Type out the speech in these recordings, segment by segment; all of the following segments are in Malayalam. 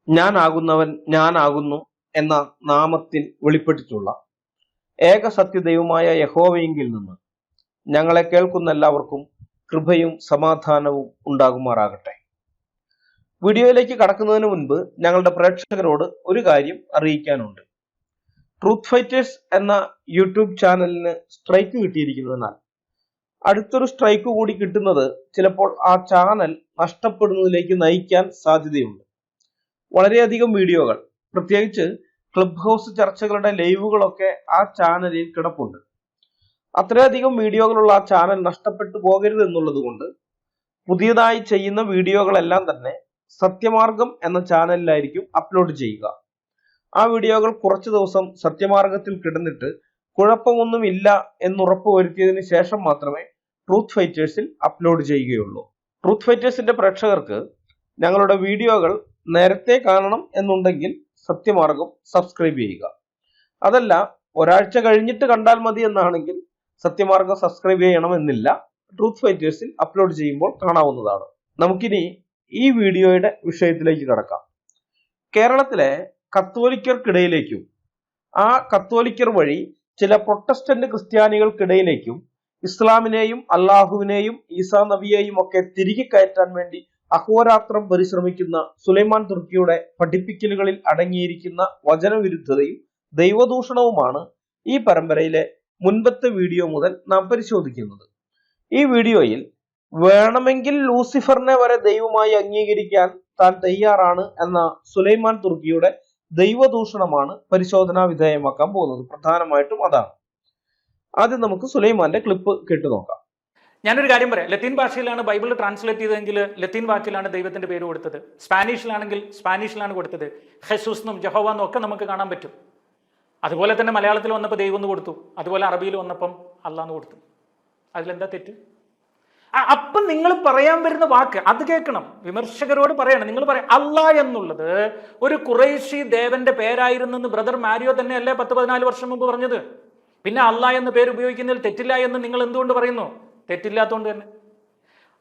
ഞാനാകുന്നവൻ ഞാനാകുന്നു എന്ന നാമത്തിൽ വെളിപ്പെട്ടിട്ടുള്ള ഏക സത്യദൈവമായ യഹോവയെങ്കിൽ നിന്ന് ഞങ്ങളെ കേൾക്കുന്ന എല്ലാവർക്കും കൃപയും സമാധാനവും ഉണ്ടാകുമാറാകട്ടെ. വീഡിയോയിലേക്ക് കടക്കുന്നതിന് മുൻപ് ഞങ്ങളുടെ പ്രേക്ഷകരോട് ഒരു കാര്യം അറിയിക്കാനുണ്ട്. ട്രൂത്ത് ഫൈറ്റേഴ്സ് എന്ന യൂട്യൂബ് ചാനലിന് സ്ട്രൈക്ക് കിട്ടിയിരിക്കുന്നതിനാൽ അടുത്തൊരു സ്ട്രൈക്ക് കൂടി കിട്ടുന്നത് ചിലപ്പോൾ ആ ചാനൽ നഷ്ടപ്പെടുന്നതിലേക്ക് നയിക്കാൻ സാധ്യതയുണ്ട്. വളരെയധികം വീഡിയോകൾ, പ്രത്യേകിച്ച് ക്ലബ് ഹൗസ് ചർച്ചകളുടെ ലൈവുകളൊക്കെ ആ ചാനലിൽ കിടപ്പുണ്ട്. അത്രയധികം വീഡിയോകളുള്ള ആ ചാനൽ നഷ്ടപ്പെട്ടു പോകരുത് എന്നുള്ളത് കൊണ്ട് പുതിയതായി ചെയ്യുന്ന വീഡിയോകളെല്ലാം തന്നെ സത്യമാർഗം എന്ന ചാനലിലായിരിക്കും അപ്ലോഡ് ചെയ്യുക. ആ വീഡിയോകൾ കുറച്ചു ദിവസം സത്യമാർഗത്തിൽ കിടന്നിട്ട് കുഴപ്പമൊന്നുമില്ല എന്നുറപ്പ് വരുത്തിയതിനു ശേഷം മാത്രമേ ട്രൂത്ത് ഫൈറ്റേഴ്സിൽ അപ്ലോഡ് ചെയ്യുകയുള്ളൂ. ട്രൂത്ത് ഫൈറ്റേഴ്സിന്റെ പ്രേക്ഷകർക്ക് ഞങ്ങളുടെ വീഡിയോകൾ നേരത്തെ കാണണം എന്നുണ്ടെങ്കിൽ സത്യമാർഗം സബ്സ്ക്രൈബ് ചെയ്യുക. അതല്ല, ഒരാഴ്ച കഴിഞ്ഞിട്ട് കണ്ടാൽ മതി എന്നാണെങ്കിൽ സത്യമാർഗം സബ്സ്ക്രൈബ് ചെയ്യണമെന്നില്ല. ട്രൂത്ത് ഫൈറ്റേഴ്സിൽ അപ്ലോഡ് ചെയ്യുമ്പോൾ കാണാവുന്നതാണ്. നമുക്കിനി ഈ വീഡിയോയുടെ വിഷയത്തിലേക്ക് കടക്കാം. കേരളത്തിലെ കത്തോലിക്കർക്കിടയിലേക്കും ആ കത്തോലിക്കർ വഴി ചില പ്രൊട്ടസ്റ്റന്റ് ക്രിസ്ത്യാനികൾക്കിടയിലേക്കും ഇസ്ലാമിനെയും അള്ളാഹുവിനെയും ഈസാ നബിയെയും ഒക്കെ തിരികെ കയറ്റാൻ വേണ്ടി അഹോരാത്രം പരിശ്രമിക്കുന്ന സുലൈമാൻ തുർക്കിയുടെ പഠിപ്പിക്കലുകളിൽ അടങ്ങിയിരിക്കുന്ന വചനവിരുദ്ധതയും ദൈവദൂഷണവുമാണ് ഈ പരമ്പരയിലെ മുൻപത്തെ വീഡിയോ മുതൽ നാം പരിശോധിക്കുന്നത്. ഈ വീഡിയോയിൽ വേണമെങ്കിൽ ലൂസിഫറിനെ വരെ ദൈവമായി അംഗീകരിക്കാൻ താൻ തയ്യാറാണ് എന്ന സുലൈമാൻ തുർക്കിയുടെ ദൈവദൂഷണമാണ് പരിശോധനാ വിധേയമാക്കാൻ പോകുന്നത്. പ്രധാനമായിട്ടും അതാണ്. ആദ്യം നമുക്ക് സുലൈമാന്റെ ക്ലിപ്പ് കേട്ടു നോക്കാം. ഞാനൊരു കാര്യം പറയാം. ലത്തീൻ ഭാഷയിലാണ് ബൈബിൾ ട്രാൻസ്ലേറ്റ് ചെയ്തതെങ്കിൽ ലത്തീൻ വാക്കിലാണ് ദൈവത്തിന്റെ പേര് കൊടുത്തത്. സ്പാനിഷിലാണെങ്കിൽ സ്പാനിഷിലാണ് കൊടുത്തത്. ഹെസൂസ് എന്നും ജഹോവ എന്നും ഒക്കെ നമുക്ക് കാണാൻ പറ്റും. അതുപോലെ തന്നെ മലയാളത്തിൽ വന്നപ്പോൾ ദൈവം എന്ന് കൊടുത്തു, അതുപോലെ അറബിയിൽ വന്നപ്പം അള്ളാന്ന് കൊടുത്തു. അതിലെന്താ തെറ്റ്? അപ്പം നിങ്ങൾ പറയാൻ വരുന്ന വാക്ക് അത് കേൾക്കണം. വിമർശകരോട് പറയണം. നിങ്ങൾ പറയാം അള്ളാ എന്നുള്ളത് ഒരു ഖുറൈശി ദേവന്റെ പേരായിരുന്നെന്ന് ബ്രദർ മാരിയോ തന്നെയല്ലേ 10-14 വർഷം മുമ്പ് പറഞ്ഞത്. പിന്നെ അള്ളാ എന്ന പേര് ഉപയോഗിക്കുന്നതിൽ തെറ്റില്ല എന്ന് നിങ്ങൾ എന്തുകൊണ്ട് പറയുന്നു? തെറ്റില്ലാത്തതുകൊണ്ട് തന്നെ.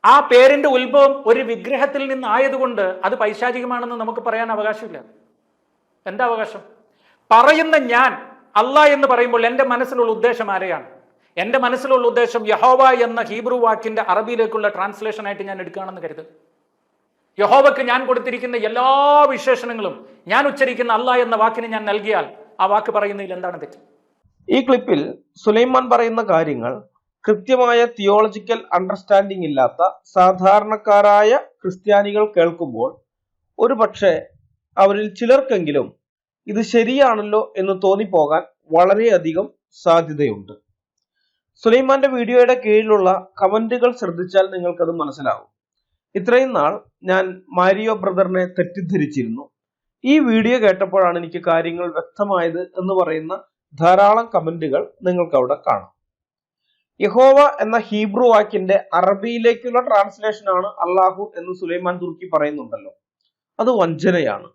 ആ പേരിന്റെ ഉത്ഭവം ഒരു വിഗ്രഹത്തിൽ നിന്നായതുകൊണ്ട് അത് പൈശാചികമാണെന്ന് നമുക്ക് പറയാൻ അവകാശമില്ല. എന്താ അവകാശം? പറയുന്ന ഞാൻ അള്ളാ എന്ന് പറയുമ്പോൾ എൻ്റെ മനസ്സിലുള്ള ഉദ്ദേശം ആരെയാണ്? എൻ്റെ മനസ്സിലുള്ള ഉദ്ദേശം യഹോവ എന്ന ഹീബ്രു വാക്കിന്റെ അറബിയിലേക്കുള്ള ട്രാൻസ്ലേഷൻ ആയിട്ട് ഞാൻ എടുക്കുകയാണെന്ന് കരുത്. യഹോവയ്ക്ക് ഞാൻ കൊടുത്തിരിക്കുന്ന എല്ലാ വിശേഷണങ്ങളും ഞാൻ ഉച്ചരിക്കുന്ന അള്ളാ എന്ന വാക്കിന് ഞാൻ നൽകിയാൽ ആ വാക്ക് പറയുന്നതിൽ എന്താണ് തെറ്റ്? ഈ ക്ലിപ്പിൽ സുലൈമാൻ പറയുന്ന കാര്യങ്ങൾ കൃത്യമായ തിയോളജിക്കൽ അണ്ടർസ്റ്റാൻഡിംഗ് ഇല്ലാത്ത സാധാരണക്കാരായ ക്രിസ്ത്യാനികൾ കേൾക്കുമ്പോൾ ഒരു പക്ഷേ അവരിൽ ചിലർക്കെങ്കിലും ഇത് ശരിയാണല്ലോ എന്ന് തോന്നിപ്പോകാൻ വളരെയധികം സാധ്യതയുണ്ട്. സുലൈമാന്റെ വീഡിയോയുടെ കീഴിലുള്ള കമന്റുകൾ ശ്രദ്ധിച്ചാൽ നിങ്ങൾക്കത് മനസ്സിലാവും. ഇത്രയും നാൾ ഞാൻ മാരിയോ ബ്രദറിനെ തെറ്റിദ്ധരിച്ചിരുന്നു. ഈ വീഡിയോ കേട്ടപ്പോഴാണ് എനിക്ക് കാര്യങ്ങൾ വ്യക്തമായത് എന്ന് പറയുന്ന ധാരാളം കമന്റുകൾ നിങ്ങൾക്ക് അവിടെ കാണാം. യഹോവ എന്ന ഹീബ്രു വാക്കിന്റെ അറബിയിലേക്കുള്ള ട്രാൻസ്ലേഷൻ ആണ് അള്ളാഹു എന്ന് സുലൈമാൻ തുർക്കി പറയുന്നുണ്ടല്ലോ. അത് വഞ്ചനയാണ്.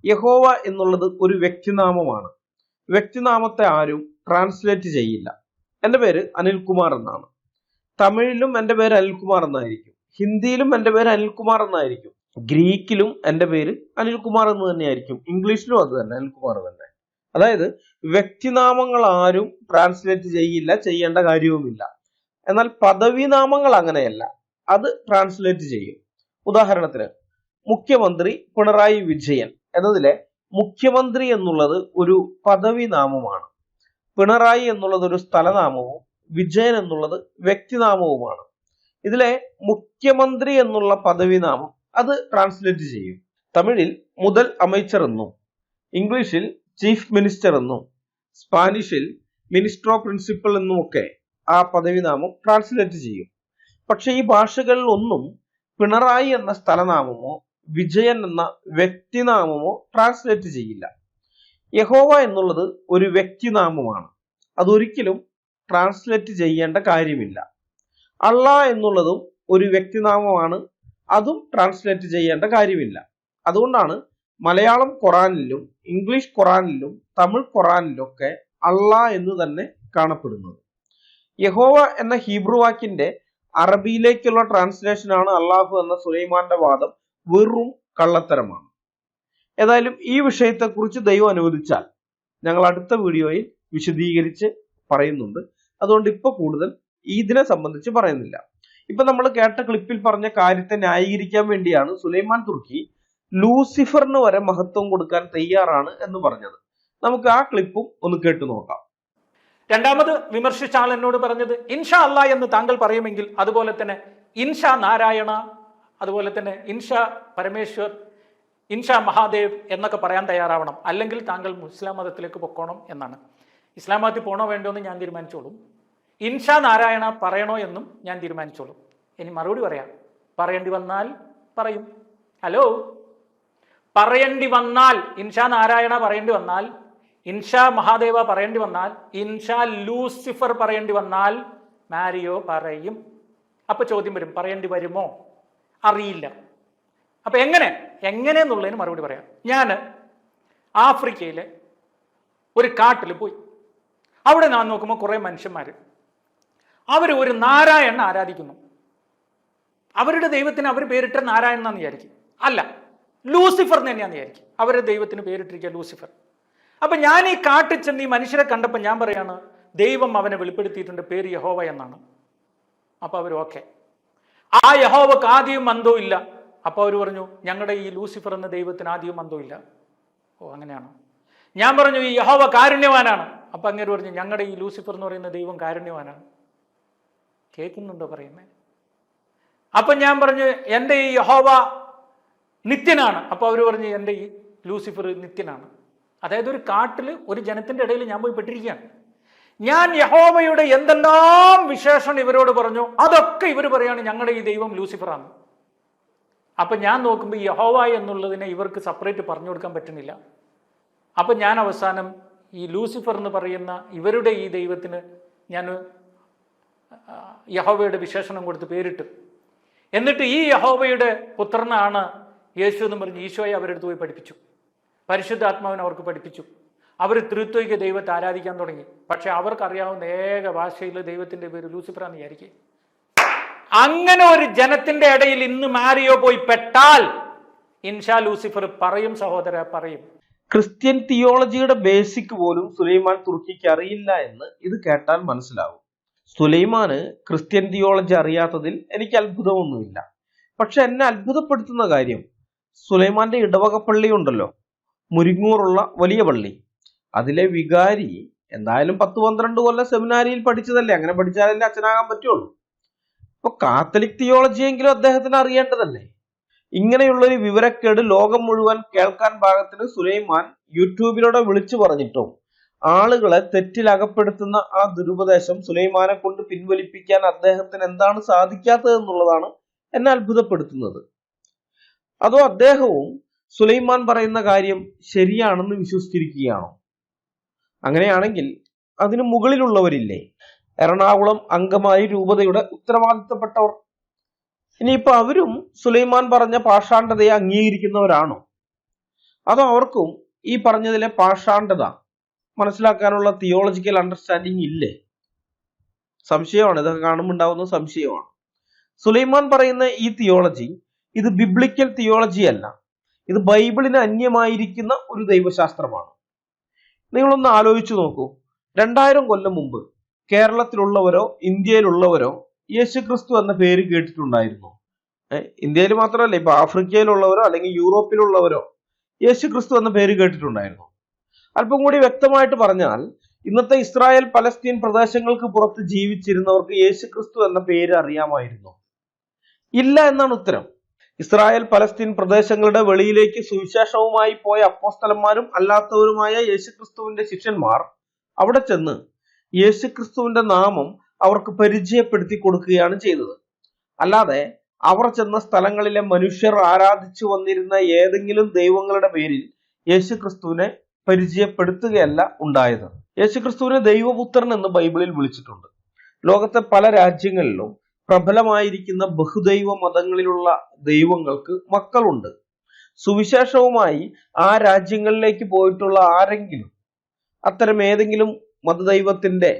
യഹോവ എന്നുള്ളത് ഒരു വ്യക്തിനാമമാണ്. വ്യക്തിനാമത്തെ ആരും ട്രാൻസ്ലേറ്റ് ചെയ്യില്ല. എൻ്റെ പേര് അനിൽകുമാർ എന്നാണ്. തമിഴിലും എൻ്റെ പേര് അനിൽകുമാർ എന്നായിരിക്കും. ഹിന്ദിയിലും എൻ്റെ പേര് അനിൽകുമാർ എന്നായിരിക്കും. ഗ്രീക്കിലും എൻ്റെ പേര് അനിൽകുമാർ എന്ന് തന്നെയായിരിക്കും. ഇംഗ്ലീഷിലും അത് തന്നെ, അനിൽകുമാർ തന്നെ. അതായത് വ്യക്തിനാമങ്ങൾ ആരും ട്രാൻസ്ലേറ്റ് ചെയ്യില്ല, ചെയ്യേണ്ട കാര്യവുമില്ല. എന്നാൽ പദവിനാമങ്ങൾ അങ്ങനെയല്ല, അത് ട്രാൻസ്ലേറ്റ് ചെയ്യും. ഉദാഹരണത്തിന് മുഖ്യമന്ത്രി പിണറായി വിജയൻ എന്നതിലെ മുഖ്യമന്ത്രി എന്നുള്ളത് ഒരു പദവിനാമമാണ്. പിണറായി എന്നുള്ളത് ഒരു സ്ഥലനാമവും വിജയൻ എന്നുള്ളത് വ്യക്തിനാമവുമാണ്. ഇതിലെ മുഖ്യമന്ത്രി എന്നുള്ള പദവിനാമം അത് ട്രാൻസ്ലേറ്റ് ചെയ്യും. തമിഴിൽ മുതൽ അമൈച്ചർ എന്നും, ഇംഗ്ലീഷിൽ ചീഫ് മിനിസ്റ്റർ എന്നും, സ്പാനിഷിൽ മിനിസ്ട്രോ പ്രിൻസിപ്പൽ എന്നുമൊക്കെ ആ പദവിനാമം ട്രാൻസ്ലേറ്റ് ചെയ്യും. പക്ഷെ ഈ ഭാഷകളിൽ ഒന്നും പിണറായി എന്ന സ്ഥലനാമമോ വിജയൻ എന്ന വ്യക്തിനാമമോ ട്രാൻസ്ലേറ്റ് ചെയ്യില്ല. യഹോവ എന്നുള്ളത് ഒരു വ്യക്തിനാമമാണ്. അതൊരിക്കലും ട്രാൻസ്ലേറ്റ് ചെയ്യേണ്ട കാര്യമില്ല. അള്ളാ എന്നുള്ളതും ഒരു വ്യക്തിനാമമാണ്. അതും ട്രാൻസ്ലേറ്റ് ചെയ്യേണ്ട കാര്യമില്ല. അതുകൊണ്ടാണ് മലയാളം ഖുറാനിലും ഇംഗ്ലീഷ് ഖുറാനിലും തമിഴ് ഖുറാനിലൊക്കെ അള്ളാ എന്ന് തന്നെ കാണപ്പെടുന്നത്. യഹോവ എന്ന ഹീബ്രു വാക്കിന്റെ അറബിയിലേക്കുള്ള ട്രാൻസ്ലേഷനാണ് അള്ളാഹു എന്ന സുലൈമാന്റെ വാദം വെറും കള്ളത്തരമാണ്. ഏതായാലും ഈ വിഷയത്തെക്കുറിച്ച് ദൈവം അനുവദിച്ചാൽ ഞങ്ങൾ അടുത്ത വീഡിയോയിൽ വിശദീകരിച്ച് പറയുന്നുണ്ട്. അതുകൊണ്ട് ഇപ്പൊ കൂടുതൽ ഇതിനെ സംബന്ധിച്ച് പറയുന്നില്ല. ഇപ്പൊ നമ്മൾ കേട്ട ക്ലിപ്പിൽ പറഞ്ഞ കാര്യത്തെ ന്യായീകരിക്കാൻ വേണ്ടിയാണ് സുലൈമാൻ തുർക്കി ലൂസിഫറിന് വരെ മഹത്വം കൊടുക്കാൻ തയ്യാറാണ് എന്ന് പറഞ്ഞത്. നമുക്ക് ആ ക്ലിപ്പും ഒന്ന് കേട്ടു നോക്കാം. രണ്ടാമത് വിമർശിച്ച ആൾ എന്നോട് പറഞ്ഞത് ഇൻഷാ അല്ലാ എന്ന് താങ്കൾ പറയുമെങ്കിൽ അതുപോലെ തന്നെ ഇൻഷാ നാരായണ, അതുപോലെ തന്നെ ഇൻഷാ പരമേശ്വർ, ഇൻഷാ മഹാദേവ് എന്നൊക്കെ പറയാൻ തയ്യാറാവണം, അല്ലെങ്കിൽ താങ്കൾ ഇസ്ലാം മതത്തിലേക്ക് പൊക്കോണം എന്നാണ്. ഇസ്ലാം മതത്തിൽ പോകണോ വേണ്ടോ എന്ന് ഞാൻ തീരുമാനിച്ചോളും. ഇൻഷാ നാരായണ പറയണോ എന്നും ഞാൻ തീരുമാനിച്ചോളും. ഇനി മറുപടി പറയാം, പറയേണ്ടി വന്നാൽ പറയും. ഹലോ, പറയേണ്ടി വന്നാൽ ഇൻഷാ നാരായണ പറയേണ്ടി വന്നാൽ, ഇൻഷാ മഹാദേവ പറയേണ്ടി വന്നാൽ, ഇൻഷാ ലൂസിഫർ പറയേണ്ടി വന്നാൽ മാരിയോ പറയും. അപ്പൊ ചോദ്യം വരും, പറയേണ്ടി വരുമോ? അറിയില്ല. അപ്പൊ എങ്ങനെയെന്നുള്ളതിന് മറുപടി പറയാം. ഞാൻ ആഫ്രിക്കയിലെ ഒരു കാട്ടിൽ പോയി. അവിടെ ഞാൻ നോക്കുമ്പോൾ കുറെ മനുഷ്യന്മാർ അവർ ഒരു നാരായണൻ ആരാധിക്കുന്നു. അവരുടെ ദൈവത്തിന് അവർ പേരിട്ട നാരായണൻ എന്നാന്ന് വിചാരിക്കും. അല്ല, ലൂസിഫർ തന്നെയാന്ന് വിചാരിക്കും. അവരുടെ ദൈവത്തിന് പേരിട്ടിരിക്കുക ലൂസിഫർ. അപ്പൊ ഞാൻ ഈ കാട്ടിൽ ചെന്ന് ഈ മനുഷ്യരെ കണ്ടപ്പോൾ ഞാൻ പറയാണ്, ദൈവം അവനെ വെളിപ്പെടുത്തിയിട്ടുണ്ട്, പേര് യഹോവ എന്നാണ്. അപ്പൊ അവർ ഓക്കെ, ആ യഹോവക്ക് ആദ്യവും അന്തവും ഇല്ല. അപ്പൊ അവർ പറഞ്ഞു, ഞങ്ങളുടെ ഈ ലൂസിഫർ എന്ന ദൈവത്തിന് ആദ്യവും അന്തവും ഇല്ല. ഓ, അങ്ങനെയാണോ? ഞാൻ പറഞ്ഞു, ഈ യഹോവ കാരുണ്യവാനാണ്. അപ്പൊ അങ്ങനെ പറഞ്ഞു, ഞങ്ങളുടെ ഈ ലൂസിഫർ എന്ന് പറയുന്ന ദൈവം കാരുണ്യവാനാണ്. കേൾക്കുന്നുണ്ടോ പറയുന്നത്? അപ്പൊ ഞാൻ പറഞ്ഞു, എൻ്റെ ഈ യഹോവ നിത്യനാണ്. അപ്പൊ അവർ പറഞ്ഞു, എൻ്റെ ഈ ലൂസിഫർ നിത്യനാണ്. അതായത് ഒരു കാട്ടിൽ ഒരു ജനത്തിന്റെ ഇടയിൽ ഞാൻ പോയി പെട്ടിരിക്കുകയാണ്. ഞാൻ യഹോവയുടെ എന്തെല്ലാം വിശേഷണം ഇവരോട് പറഞ്ഞു, അതൊക്കെ ഇവർ പറയാണ് ഞങ്ങളുടെ ഈ ദൈവം ലൂസിഫറാണ്. അപ്പൊ ഞാൻ നോക്കുമ്പോൾ ഈ യഹോവ എന്നുള്ളതിനെ ഇവർക്ക് സെപ്പറേറ്റ് പറഞ്ഞു കൊടുക്കാൻ പറ്റുന്നില്ല. അപ്പൊ ഞാൻ അവസാനം ഈ ലൂസിഫർ എന്ന് പറയുന്ന ഇവരുടെ ഈ ദൈവത്തിന് ഞാൻ യഹോവയുടെ വിശേഷണം കൊടുത്ത് പേരിട്ടു. എന്നിട്ട് ഈ യഹോവയുടെ പുത്രനാണ് യേശു എന്ന് പറഞ്ഞ് ഈശോയെ അവരുടെ അടുത്ത് പോയി പഠിപ്പിച്ചു. പരിശുദ്ധാത്മാവിനെ അവർക്ക് പഠിപ്പിച്ചു. അവർ ത്രിത്വൈക ദൈവത്തെ ആരാധിക്കാൻ തുടങ്ങി. പക്ഷെ അവർക്കറിയാവുന്ന ഏക ഭാഷയിൽ ദൈവത്തിന്റെ പേര് ലൂസിഫറാന്ന് വിചാരിക്കുക. അങ്ങനെ ഒരു ജനത്തിന്റെ ഇടയിൽ ഇന്ന് മാരിയോ പോയി പെട്ടാൽ ഇൻഷാ ലൂസിഫർ പറയും, സഹോദര പറയും. ക്രിസ്ത്യൻ തിയോളജിയുടെ ബേസിക് പോലും സുലൈമാൻ തുർക്കിക്ക് അറിയില്ല എന്ന് ഇത് കേട്ടാൽ മനസ്സിലാവും. സുലൈമാന് ക്രിസ്ത്യൻ തിയോളജി അറിയാത്തതിൽ എനിക്ക് അത്ഭുതമൊന്നുമില്ല. പക്ഷെ എന്നെ അത്ഭുതപ്പെടുത്തുന്ന കാര്യം, സുലൈമാന്റെ ഇടവക പള്ളി ഉണ്ടല്ലോ, മുരിങ്ങൂറുള്ള വലിയ പള്ളി, അതിലെ വികാരി എന്തായാലും 10-12 കൊല്ലം സെമിനാരിയിൽ പഠിച്ചതല്ലേ. അങ്ങനെ പഠിച്ചാലല്ലേ അച്ഛനാകാൻ പറ്റുള്ളൂ. അപ്പൊ കാത്തലിക് തിയോളജിയെങ്കിലും അദ്ദേഹത്തിന് അറിയേണ്ടതല്ലേ. ഇങ്ങനെയുള്ളൊരു വിവരക്കേട് ലോകം മുഴുവൻ കേൾക്കാൻ പാകത്തിന് സുലൈമാൻ യൂട്യൂബിലൂടെ വിളിച്ചു പറഞ്ഞിട്ടും ആളുകളെ തെറ്റിലകപ്പെടുത്തുന്ന ആ ദുരുപദേശം സുലൈമാനെ കൊണ്ട് പിൻവലിപ്പിക്കാൻ അദ്ദേഹത്തിന് എന്താണ് സാധിക്കാത്തത് എന്നുള്ളതാണ് എന്നെ അത്ഭുതപ്പെടുത്തുന്നത്. അതോ അദ്ദേഹവും സുലൈമാൻ പറയുന്ന കാര്യം ശരിയാണെന്ന് വിശ്വസിച്ചിരിക്കുകയാണോ? അങ്ങനെയാണെങ്കിൽ അതിന് മുകളിലുള്ളവരില്ലേ, എറണാകുളം അങ്കമാലി രൂപതയുടെ ഉത്തരവാദിത്തപ്പെട്ടവർ? ഇനിയിപ്പോ അവരും സുലൈമാൻ പറഞ്ഞ പാഷാണ്ഡതയെ അംഗീകരിക്കുന്നവരാണോ? അതോ അവർക്കും ഈ പറഞ്ഞതിലെ പാഷാണ്ഡത മനസ്സിലാക്കാനുള്ള തിയോളജിക്കൽ അണ്ടർസ്റ്റാൻഡിങ് ഇല്ലേ? സംശയമാണ്. ഇതൊക്കെ കാണുമ്പോൾ ഉണ്ടാവുന്ന സംശയമാണ്. സുലൈമാൻ പറയുന്ന ഈ തിയോളജി ഇത് ബിബ്ലിക്കൽ തിയോളജി അല്ല. ഇത് ബൈബിളിന് അന്യമായിരിക്കുന്ന ഒരു ദൈവശാസ്ത്രമാണ്. നിങ്ങളൊന്ന് ആലോചിച്ചു നോക്കൂ. 2000 കൊല്ലം മുമ്പ് കേരളത്തിലുള്ളവരോ ഇന്ത്യയിലുള്ളവരോ യേശുക്രിസ്തു എന്ന പേര് കേട്ടിട്ടുണ്ടായിരുന്നു? ഇന്ത്യയിൽ മാത്രമല്ല, ഇപ്പൊ ആഫ്രിക്കയിലുള്ളവരോ അല്ലെങ്കിൽ യൂറോപ്പിലുള്ളവരോ യേശുക്രിസ്തു എന്ന പേര് കേട്ടിട്ടുണ്ടായിരുന്നു? അല്പം കൂടി വ്യക്തമായിട്ട് പറഞ്ഞാൽ, ഇന്നത്തെ ഇസ്രായേൽ പലസ്തീൻ പ്രദേശങ്ങൾക്ക് പുറത്ത് ജീവിച്ചിരുന്നവർക്ക് യേശുക്രിസ്തു എന്ന പേര് അറിയാമായിരുന്നു? ഇല്ല എന്നാണ് ഉത്തരം. ഇസ്രായേൽ പലസ്തീൻ പ്രദേശങ്ങളുടെ വെളിയിലേക്ക് സുവിശേഷവുമായി പോയ അപ്പോസ്തലന്മാരും അല്ലാത്തവരുമായ യേശുക്രിസ്തുവിന്റെ ശിഷ്യന്മാർ അവിടെ ചെന്ന് യേശുക്രിസ്തുവിന്റെ നാമം അവർക്ക് പരിചയപ്പെടുത്തി കൊടുക്കുകയാണ് ചെയ്തത്. അല്ലാതെ അവർ ചെന്ന സ്ഥലങ്ങളിലെ മനുഷ്യർ ആരാധിച്ചു വന്നിരുന്ന ഏതെങ്കിലും ദൈവങ്ങളുടെ പേരിൽ യേശുക്രിസ്തുവിനെ പരിചയപ്പെടുത്തുകയല്ല ഉണ്ടായത്. യേശുക്രിസ്തുവിനെ ദൈവപുത്രൻ എന്ന് ബൈബിളിൽ വിളിച്ചിട്ടുണ്ട്. ലോകത്തെ പല രാജ്യങ്ങളിലും പ്രബലമായിരിക്കുന്ന ബഹുദൈവ മതങ്ങളിലുള്ള ദൈവങ്ങൾക്ക് മക്കളുണ്ട്. സുവിശേഷവുമായി ആ രാജ്യങ്ങളിലേക്ക് പോയിട്ടുള്ള ആരെങ്കിലും അത്തരം ഏതെങ്കിലും മതദൈവത്തിന്റെ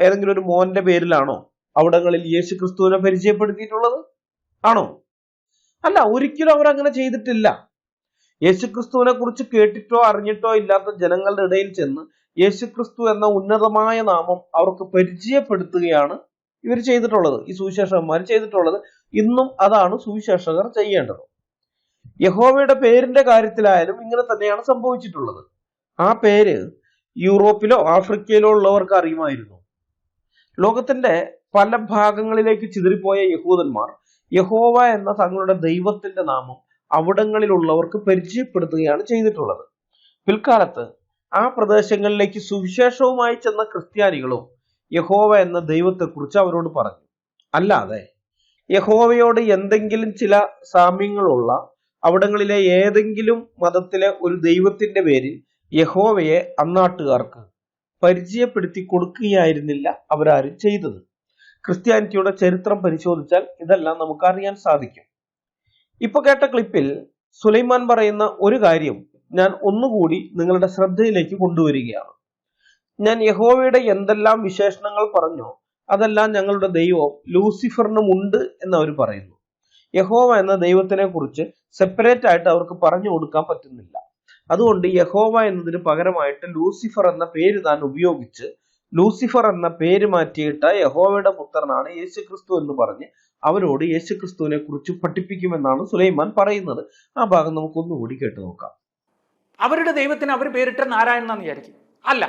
ഏതെങ്കിലും ഒരു മോന്റെ പേരിലാണോ അവിടങ്ങളിൽ യേശുക്രിസ്തുവിനെ പരിചയപ്പെടുത്തിയിട്ടുള്ളത്? ആണോ? അല്ല, ഒരിക്കലും അവരങ്ങനെ ചെയ്തിട്ടില്ല. യേശുക്രിസ്തുവിനെ കുറിച്ച് കേട്ടിട്ടോ അറിഞ്ഞിട്ടോ ഇല്ലാത്ത ജനങ്ങളുടെ ഇടയിൽ ചെന്ന് യേശുക്രിസ്തു എന്ന ഉന്നതമായ നാമം അവർക്ക് പരിചയപ്പെടുത്തുകയാണ് ഇവർ ചെയ്തിട്ടുള്ളത്, ഈ സുവിശേഷകന്മാർ ചെയ്തിട്ടുള്ളത്. ഇന്നും അതാണ് സുവിശേഷകർ ചെയ്യേണ്ടത്. യഹോവയുടെ പേരിന്റെ കാര്യത്തിലായാലും ഇങ്ങനെ തന്നെയാണ് സംഭവിച്ചിട്ടുള്ളത്. ആ പേര് യൂറോപ്പിലോ ആഫ്രിക്കയിലോ ഉള്ളവർക്ക് അറിയുമായിരുന്നു. ലോകത്തിന്റെ പല ഭാഗങ്ങളിലേക്ക് ചിതറിപ്പോയ യഹൂദന്മാർ യഹോവ എന്ന തങ്ങളുടെ ദൈവത്തിന്റെ നാമം അവിടങ്ങളിലുള്ളവർക്ക് പരിചയപ്പെടുത്തുകയാണ് ചെയ്തിട്ടുള്ളത്. പിൽക്കാലത്ത് ആ പ്രദേശങ്ങളിലേക്ക് സുവിശേഷവുമായി ചെന്ന ക്രിസ്ത്യാനികളും യഹോവ എന്ന ദൈവത്തെക്കുറിച്ച് അവരോട് പറഞ്ഞു. അല്ലാതെ യഹോവയോട് എന്തെങ്കിലും ചില സാമ്യങ്ങളുള്ള അവിടങ്ങളിലെ ഏതെങ്കിലും മതത്തിലെ ഒരു ദൈവത്തിന്റെ പേരിൽ യഹോവയെ അന്നാട്ടുകാർക്ക് പരിചയപ്പെടുത്തി കൊടുക്കുകയായിരുന്നില്ല അവരാരും ചെയ്തത്. ക്രിസ്ത്യാനിറ്റിയുടെ ചരിത്രം പരിശോധിച്ചാൽ ഇതെല്ലാം നമുക്ക് അറിയാൻ സാധിക്കും. ഇപ്പൊ കേട്ട ക്ലിപ്പിൽ സുലൈമാൻ പറയുന്ന ഒരു കാര്യം ഞാൻ ഒന്നുകൂടി നിങ്ങളുടെ ശ്രദ്ധയിലേക്ക് കൊണ്ടുവരികയാണ്. ഞാൻ യഹോവയുടെ എന്തെല്ലാം വിശേഷണങ്ങൾ പറഞ്ഞോ അതെല്ലാം ഞങ്ങളുടെ ദൈവം ലൂസിഫറിനും ഉണ്ട് എന്ന് അവർ പറയുന്നു. യഹോവ എന്ന ദൈവത്തിനെ കുറിച്ച് സെപ്പറേറ്റ് ആയിട്ട് അവർക്ക് പറഞ്ഞു കൊടുക്കാൻ പറ്റുന്നില്ല. അതുകൊണ്ട് യഹോവ എന്നതിന് പകരമായിട്ട് ലൂസിഫർ എന്ന പേര് താൻ ഉപയോഗിച്ച് ലൂസിഫർ എന്ന പേര് മാറ്റിയിട്ട യഹോവയുടെ പുത്രനാണ് യേശുക്രിസ്തു എന്ന് പറഞ്ഞ് അവരോട് യേശുക്രിസ്തുവിനെ കുറിച്ച് പഠിപ്പിക്കുമെന്നാണ് സുലൈമാൻ പറയുന്നത്. ആ ഭാഗം നമുക്ക് ഒന്നുകൂടി കേട്ടു നോക്കാം. അവരുടെ ദൈവത്തിന് അവർ പേരിട്ട നാരായണൻ എന്നാന്ന് വിചാരിക്കും, അല്ല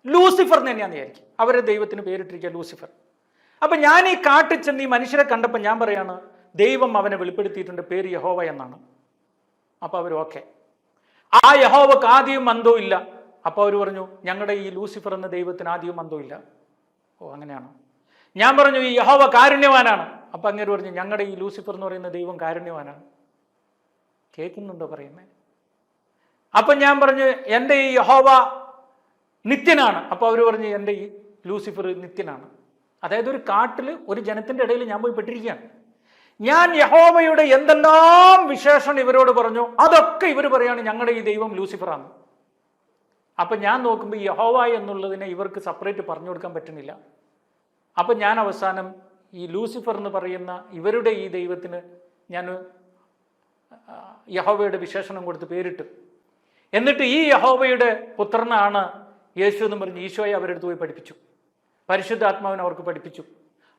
ലൂസിഫർ തന്നെയാന്ന് വിചാരിക്കും. അവരുടെ ദൈവത്തിന് പേരിട്ടിരിക്കുക ലൂസിഫർ. അപ്പൊ ഞാൻ ഈ കാട്ടിൽ ചെന്ന് ഈ മനുഷ്യരെ കണ്ടപ്പോൾ ഞാൻ പറയാണ് ദൈവം അവനെ വെളിപ്പെടുത്തിയിട്ടുണ്ട്, പേര് യഹോവ എന്നാണ്. അപ്പൊ അവർ ഓക്കെ, ആ യഹോവക്ക് ആദ്യവും അന്തവും ഇല്ല. അപ്പൊ അവർ പറഞ്ഞു ഞങ്ങളുടെ ഈ ലൂസിഫർ എന്ന ദൈവത്തിന് ആദ്യവും അന്തവും ഇല്ല. ഓ അങ്ങനെയാണോ? ഞാൻ പറഞ്ഞു ഈ യഹോവ കാരുണ്യവാനാണ്. അപ്പൊ അങ്ങനെ പറഞ്ഞു ഞങ്ങളുടെ ഈ ലൂസിഫർ എന്ന് പറയുന്ന ദൈവം കാരുണ്യവാനാണ്. കേൾക്കുന്നുണ്ടോ പറയുന്നേ? അപ്പൊ ഞാൻ പറഞ്ഞു എൻ്റെ ഈ യഹോവ നിത്യനാണ്. അപ്പൊ അവർ പറഞ്ഞു എൻ്റെ ഈ ലൂസിഫർ നിത്യനാണ്. അതായത് ഒരു കാട്ടിൽ ഒരു ജനത്തിന്റെ ഇടയിൽ ഞാൻ പോയി പെട്ടിരിക്കുകയാണ്. ഞാൻ യഹോവയുടെ എന്തെല്ലാം വിശേഷണം ഇവരോട് പറഞ്ഞു അതൊക്കെ ഇവർ പറയാണ് ഞങ്ങളുടെ ഈ ദൈവം ലൂസിഫറാണ്. അപ്പൊ ഞാൻ നോക്കുമ്പോൾ ഈ യഹോവ എന്നുള്ളതിനെ ഇവർക്ക് സെപ്പറേറ്റ് പറഞ്ഞു കൊടുക്കാൻ പറ്റുന്നില്ല. അപ്പൊ ഞാൻ അവസാനം ഈ ലൂസിഫർ എന്ന് പറയുന്ന ഇവരുടെ ഈ ദൈവത്തിന് ഞാൻ യഹോവയുടെ വിശേഷണം കൊടുത്ത് പേരിട്ടു. എന്നിട്ട് ഈ യഹോവയുടെ പുത്രനാണ് യേശു എന്ന് പറഞ്ഞ് ഈശോയെ അവരെടുത്ത് പോയി പഠിപ്പിച്ചു. പരിശുദ്ധാത്മാവിനെ അവർക്ക് പഠിപ്പിച്ചു.